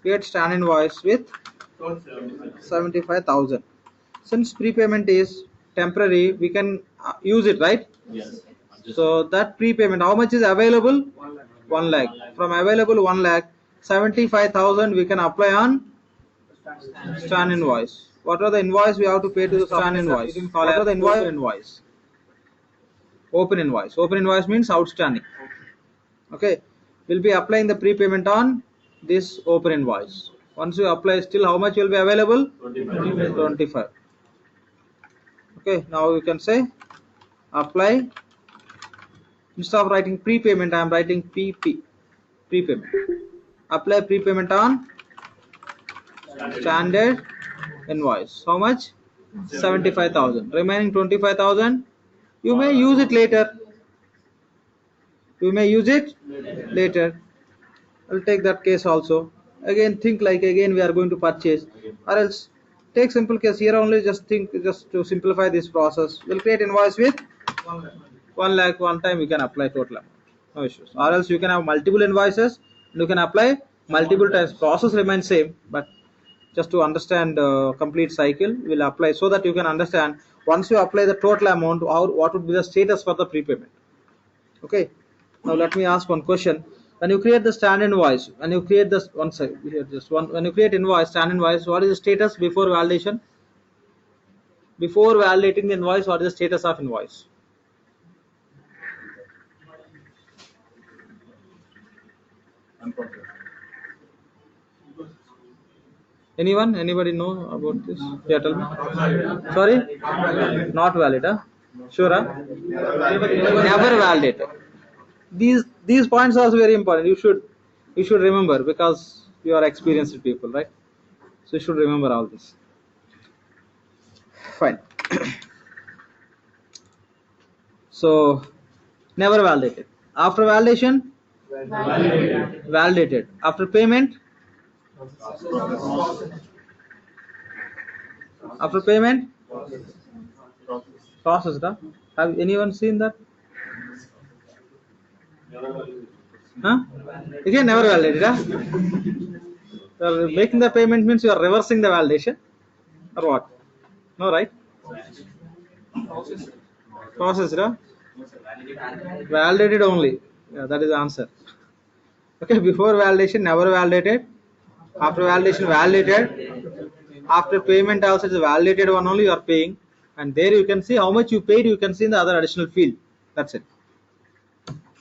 create stand invoice with 75,000. Since prepayment is temporary, we can use it, right? Yes. So that prepayment, how much is available? 1 lakh. From available 1 lakh, 75,000 we can apply on stand invoice. What are the invoice we have to pay to the stand invoice? What are the invoice? Open invoice. Open invoice means outstanding. Okay, we'll be applying the prepayment on this open invoice. Once you apply, still how much will be available? 25. Okay, now you can say apply. Instead of writing prepayment, I am writing PP, prepayment. Apply prepayment on standard invoice. How much? 75,000. Remaining 25,000, you may use it later. You may use it later. I'll take that case also. Again, think like again we are going to purchase, or else take simple case here only. Just to simplify this process. We'll create invoice with 1 lakh. One time we can apply total amount. No issues. Or else you can have multiple invoices and you can apply multiple times. Process remains same, but just to understand complete cycle, we'll apply so that you can understand. Once you apply the total amount, what would be the status for the prepayment? Okay. Now let me ask one question. When you create the stand invoice, when you create this one side here, just one. When you create invoice, stand invoice, what is the status before validation? Before validating the invoice, what is the status of invoice? Unprocessed. Anyone? Anybody know about this? Yeah, tell me. Sorry? Not valid, huh? Sure, huh? Never validated. These points are also very important. You should remember because you are experienced people, right? So you should remember all this. Fine. So never validated. After validation, validated. After payment, after payment, processed. Huh? Have anyone seen that? Huh? Again, never validated. Huh? So making the payment means you are reversing the validation, or what? No, right? Processed. Huh? Validated only. Yeah, that is the answer. Okay, before validation, never validated. After validation, validated. After payment, also it's a validated one only you are paying. And there you can see how much you paid, you can see in the other additional field. That's it.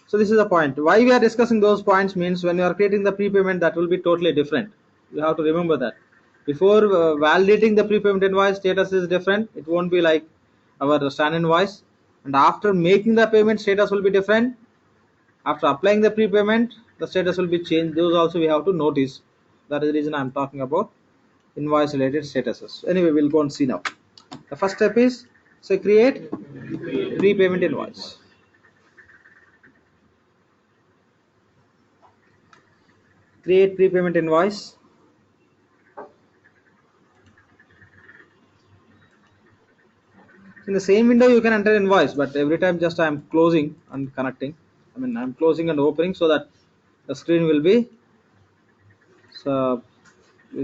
So this is the point. Why we are discussing those points means when you are creating the prepayment, that will be totally different. You have to remember that. Before validating the prepayment invoice, status is different. It won't be like our stand invoice. And after making the payment, status will be different. After applying the prepayment, the status will be changed. Those also we have to notice. That is the reason I am talking about invoice related statuses. Anyway, we'll go and see now. The first step is say create prepayment invoice. Create prepayment invoice. In the same window you can enter invoice, but every time just I am closing and connecting. I mean I'm closing and opening so that the screen will be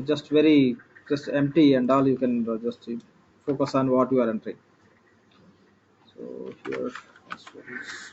just empty and all. You can just focus on what you are entering. So here password is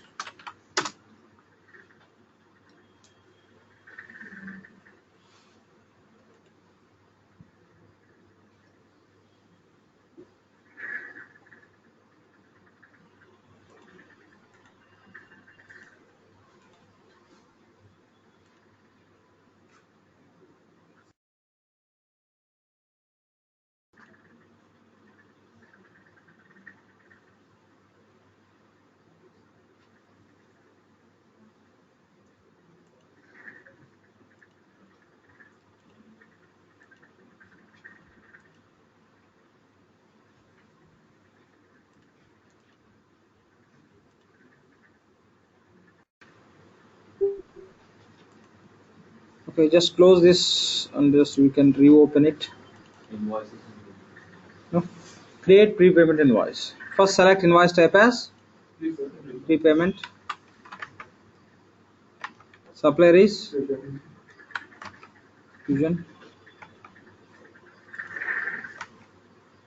Okay, just close this and just we can reopen it. Invoices. No? Create prepayment invoice. First select invoice type as prepayment. Supplier is Fusion.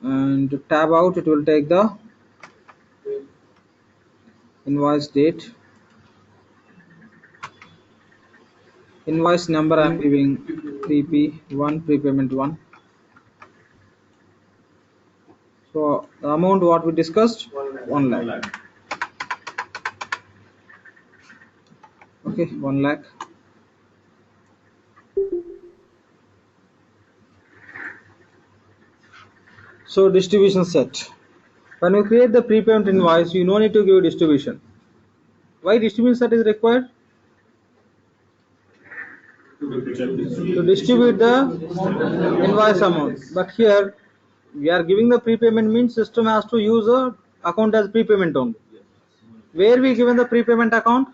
And to tab out it will take the invoice date. Invoice number I am giving PP1 prepayment 1. So the amount what we discussed 1 lakh. Okay, 1 lakh. So distribution set. When you create the prepayment invoice, you no need to give distribution. Why distribution set is required? To distribute the invoice amount. But here we are giving the prepayment means system has to use a account as prepayment only. Where we given the prepayment account?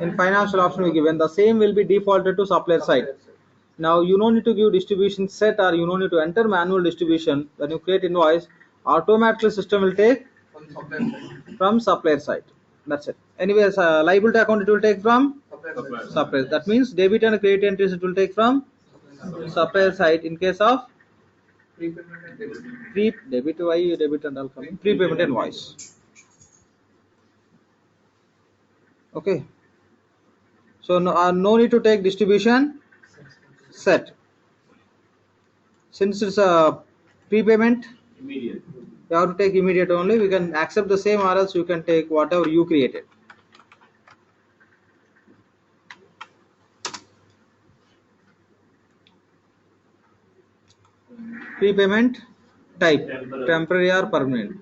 In financial option we given the same will be defaulted to supplier side. Now you don't need to give distribution set or you don't need to enter manual distribution. When you create invoice, automatically system will take from supplier side. That's it. Anyways, liability account it will take from supplier. That means debit and credit entries it will take from supplier side in case of debit why debit and all coming prepayment invoice. Okay. So no need to take distribution set. Since it's a prepayment, Immediate. you have to take immediate only. We can accept the same or else you can take whatever you created. Prepayment type temporary or permanent.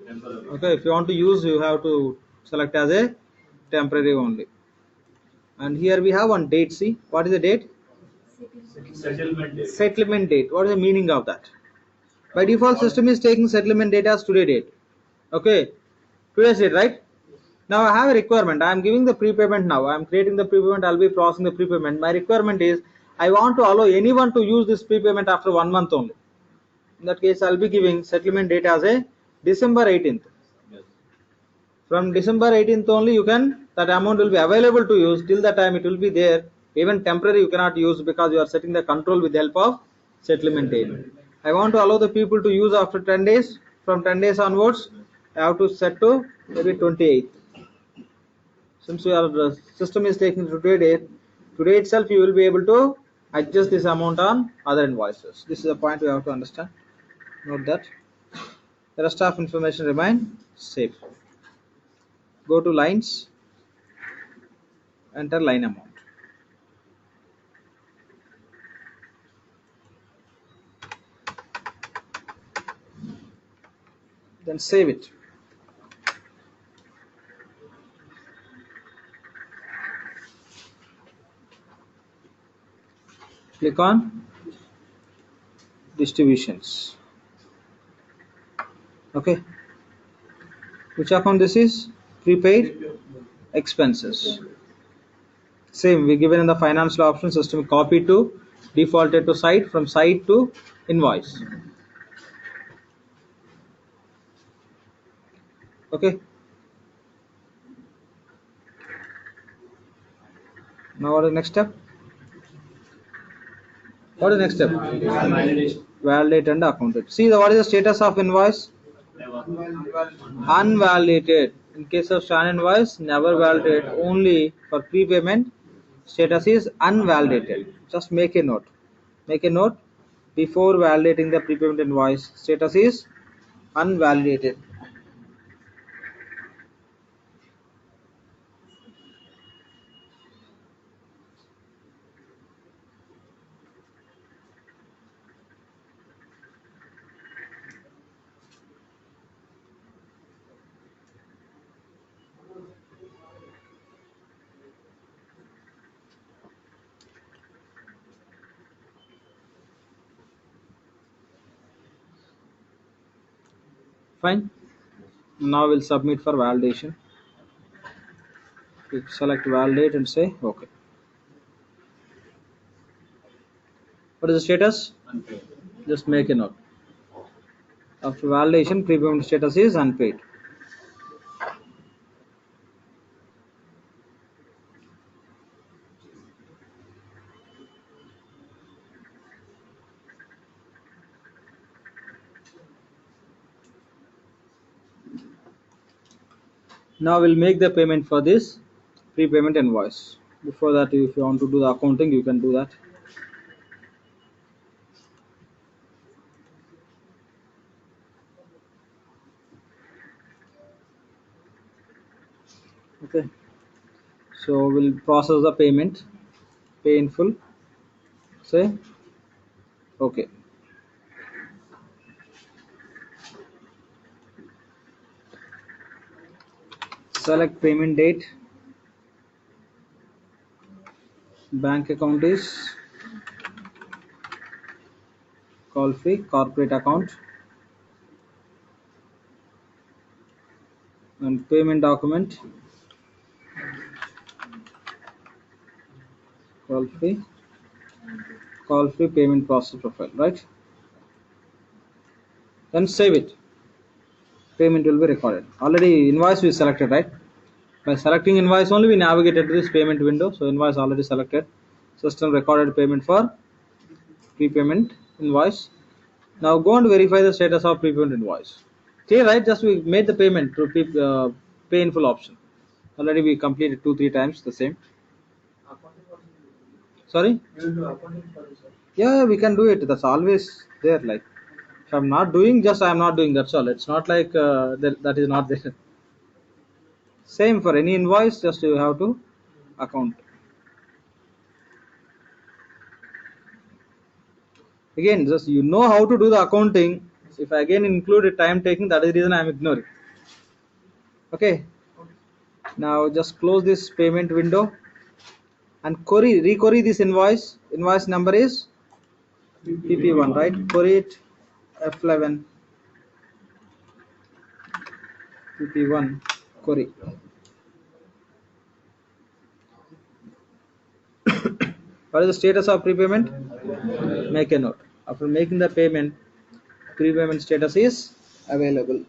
Okay, if you want to use you have to select as a temporary only. And here we have one date. See what is the date? Settlement date. Settlement date. What is the meaning of that? By default system is taking settlement date as today date. Okay, today's date, right? Now I have a requirement. I am giving the prepayment now. I am creating the prepayment. I'll be processing the prepayment. My requirement is I want to allow anyone to use this prepayment after 1 month only. In that case, I'll be giving settlement date as a December 18th. Yes. From December 18th only, you can that amount will be available to use. Till that time, it will be there. Even temporary, you cannot use because you are setting the control with the help of settlement date. I want to allow the people to use after 10 days. From 10 days onwards, I have to set to maybe 28th. Since your system is taking today itself you will be able to adjust this amount on other invoices. This is a point we have to understand. Note that the rest of information remain safe. Go to lines, enter line amount. Then save it. Click on distributions. Okay. Which account this is? Prepaid expenses. Same we given in the financial option system copy to defaulted to site from site to invoice. Okay. Now what is the next step? What is the next step? Validation. Validate and accounted. See what is the status of invoice? Never. Unvalidated. In case of scan invoice, never validated. Only for prepayment, status is unvalidated. Just make a note. Make a note. Before validating the prepayment invoice, status is unvalidated. Fine. Now we'll submit for validation. We select validate and say okay. What is the status? Unpaid. Just make a note. After validation, prepayment status is unpaid. Now we'll make the payment for this prepayment invoice. Before that, if you want to do the accounting, you can do that. Okay. So we'll process the payment. Pay in full. Say okay. Select payment date. Bank account is call free corporate account, and payment document call free payment process profile, right? Then save it. Payment will be recorded. Already invoice we selected, right? By selecting invoice only we navigated to this payment window. So invoice already selected. System recorded payment for prepayment invoice. Now go and verify the status of prepayment invoice. Clear, right? Just we made the payment through pay in full option. Already we completed 2-3 times the same. Accounting also. Sorry? You will do accounting for this, sir. Yeah, we can do it. That's always there. Like if I'm not doing, just I'm not doing. That's all. It's not like that is not there. Same for any invoice. Just you have to account. Again, just you know how to do the accounting. If I again include a time taking, that is the reason I'm ignoring. Okay. Now just close this payment window and re-query this invoice. Invoice number is PP1, right? Query it F11 PP1 query. What is the status of prepayment? Make a note. After making the payment, prepayment status is available.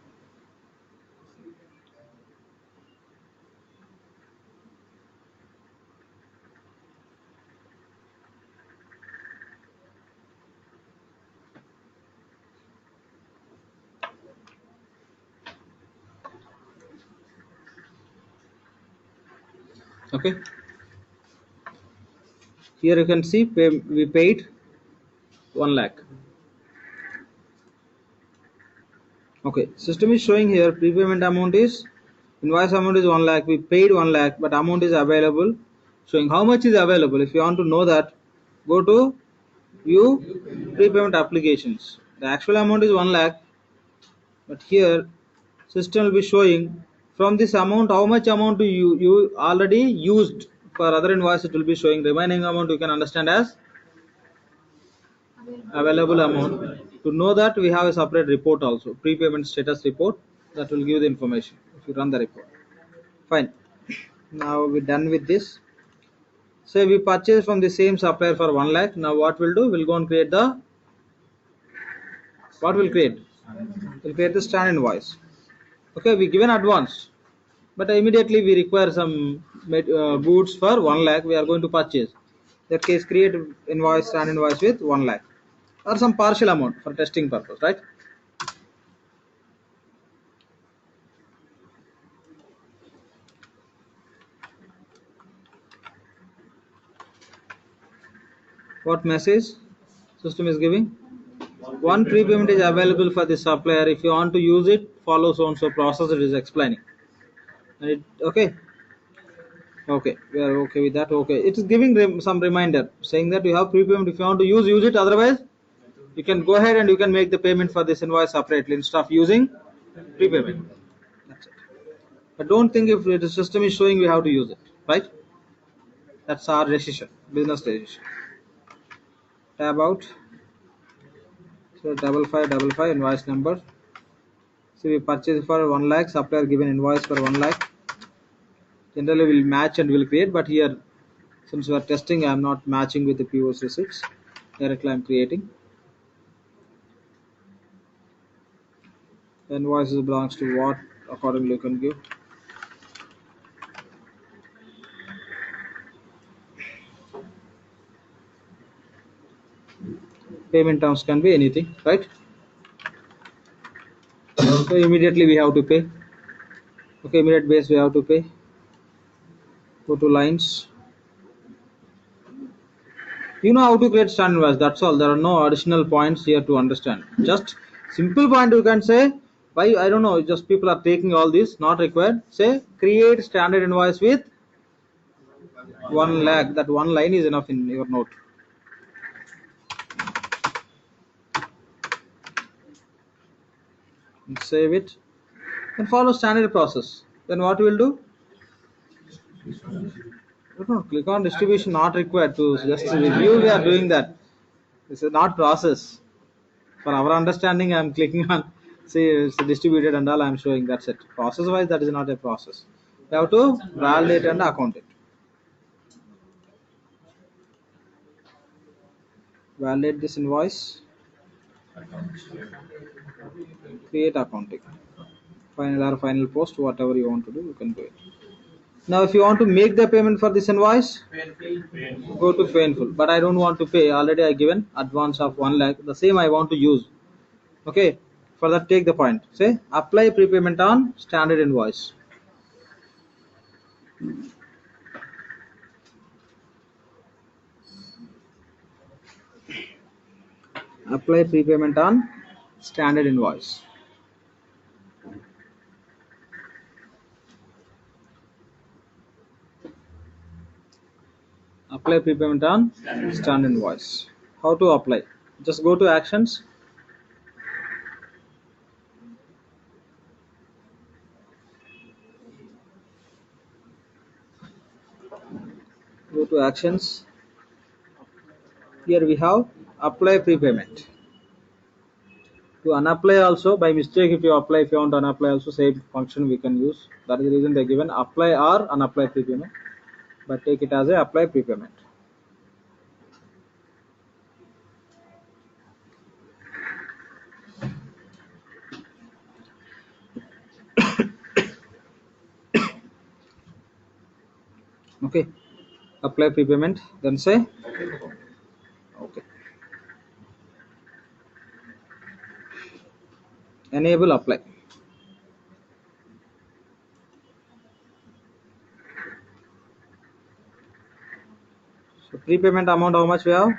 Okay. Here you can see we paid 1 lakh. Okay. System is showing here prepayment amount is invoice amount is 1 lakh. We paid 1 lakh, but amount is available. Showing how much is available. If you want to know that, go to view prepayment applications. The actual amount is 1 lakh, but here system will be showing from this amount how much amount you already used. For other invoice it will be showing remaining amount, you can understand as available amount. To know that, we have a separate report also, prepayment status report, that will give the information if you run the report. Fine. Now we're done with this. Say we purchase from the same supplier for 1 lakh. Now what we'll do, we'll go and create the what we'll create? We'll create the stand invoice. Okay, we given advance, but immediately we require some goods for 1 lakh. We are going to purchase. That case, create invoice, stand invoice with 1 lakh or some partial amount for testing purpose, right? What message system is giving? One prepayment is available for the supplier. If you want to use it, follow so and so process it is explaining. And it, okay, we are okay with that. Okay, it is giving some reminder saying that you have prepayment. If you want to use it. Otherwise, you can go ahead and you can make the payment for this invoice separately instead of using prepayment. That's it. But don't think if the system is showing we have to use it, right? That's our decision, business decision. Tab out. So 5555 invoice number. So we purchase for 1 lakh. Supplier given invoice for 1 lakh. Generally we'll match and we'll create, but here since we are testing, I'm not matching with the PO's receipts. Directly I'm creating. Invoices belongs to what? Accordingly you can give. Payment terms can be anything, right? So immediately we have to pay. Okay, immediate base we have to pay. Go to lines. You know how to create standard invoice. That's all. There are no additional points here to understand. Just simple point you can say. Why I don't know. Just people are taking all this. Not required. Say create standard invoice with 1 lakh. That one line is enough in your note. And save it. And follow standard process. Then what we will do? No, click on distribution. Not required to just review. We are doing that. This is not process. For our understanding, I'm clicking on say it's distributed and all I'm showing. That's it. Process wise, that is not a process. You have to validate and account it. Validate this invoice. Create accounting. Final or final post, whatever you want to do, you can do it. Now, if you want to make the payment for this invoice, go to painful. But I don't want to pay. Already I given advance of 1 lakh. The same I want to use. Okay. For that, take the point. Say apply prepayment on standard invoice. Apply prepayment on standard invoice. Apply prepayment on standard invoice. How to apply? Just go to actions. Go to actions. Here we have apply prepayment. To unapply also, by mistake if you apply, if you want to unapply also, same function we can use. That is the reason they given apply or unapply prepayment. But take it as a apply prepayment. Okay. Apply prepayment, then say okay. Enable apply. So prepayment amount how much we have?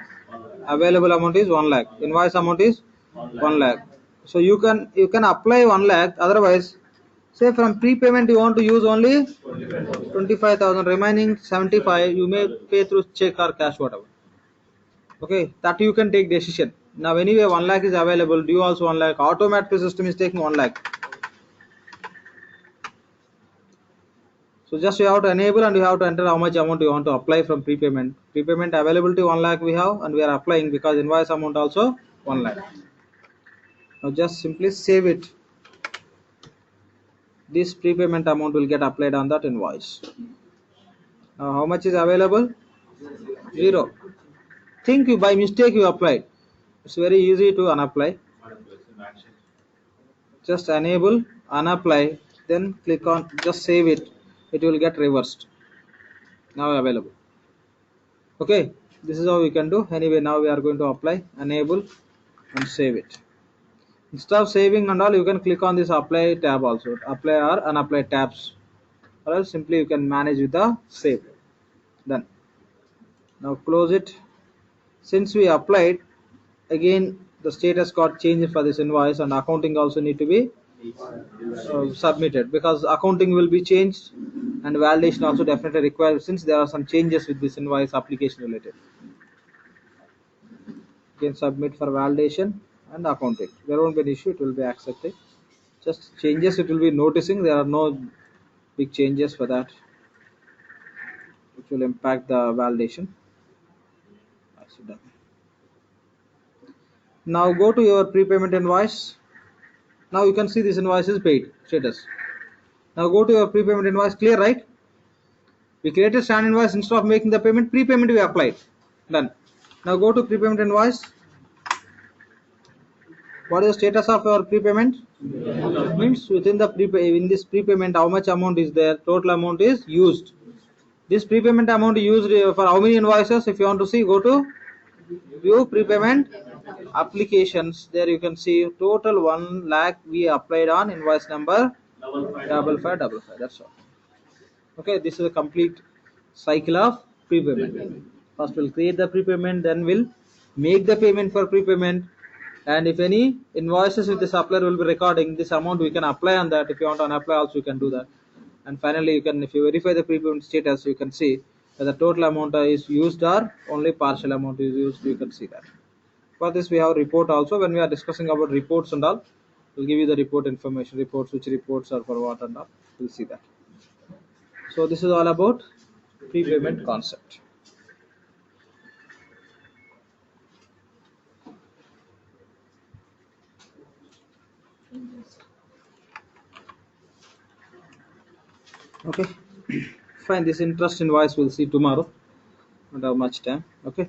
Available amount is 1 lakh. Invoice amount is 1 lakh. So you can apply 1 lakh. Otherwise, say from prepayment you want to use only 25,000. Remaining 75 you may pay through check or cash, whatever. Okay, that you can take decision. Now anyway 1 lakh is available. Due also 1 lakh. Automatic system is taking 1 lakh. So just you have to enable and you have to enter how much amount you want to apply from prepayment. Prepayment availability 1 lakh we have and we are applying because invoice amount also 1 lakh. Now just simply save it. This prepayment amount will get applied on that invoice. Now how much is available? 0. Think you by mistake you applied. It's very easy to unapply. Just enable, unapply, then click on, just save it. It will get reversed. Now available. Okay, this is how we can do. Anyway, now we are going to apply, enable, and save it. Instead of saving and all, you can click on this apply tab also. Apply or unapply tabs. Or else simply you can manage with the save. Done. Now close it. Since we applied, again the status got changed for this invoice and accounting also need to be submitted because accounting will be changed and validation also definitely required since there are some changes with this invoice application related. You can submit for validation and accounting. There won't be an issue, it will be accepted. Just changes it will be noticing, there are no big changes for that which will impact the validation. That's done. Now go to your prepayment invoice. Now you can see this invoice is paid status. Now go to your prepayment invoice, clear, right? We created stand invoice. Instead of making the payment, prepayment we applied. Done. Now go to prepayment invoice. What is the status of your prepayment? Means within the in this prepayment, how much amount is there? Total amount is used. This prepayment amount used for how many invoices? If you want to see, go to view prepayment applications. There you can see total 1 lakh we applied on invoice number 5555. That's all. Okay, this is a complete cycle of prepayment. First we'll create the prepayment, then we'll make the payment for prepayment, and if any invoices with the supplier will be recording this amount, we can apply on that. If you want to apply also, you can do that. And finally, you can, if you verify the prepayment status, you can see whether the total amount is used or only partial amount is used. You can see that. For this we have report also. When we are discussing about reports and all, we'll give you the report information, reports, which reports are for what and all. We'll see that. So this is all about prepayment concept. Okay, fine. This interest invoice we'll see tomorrow. Don't have much time. Okay.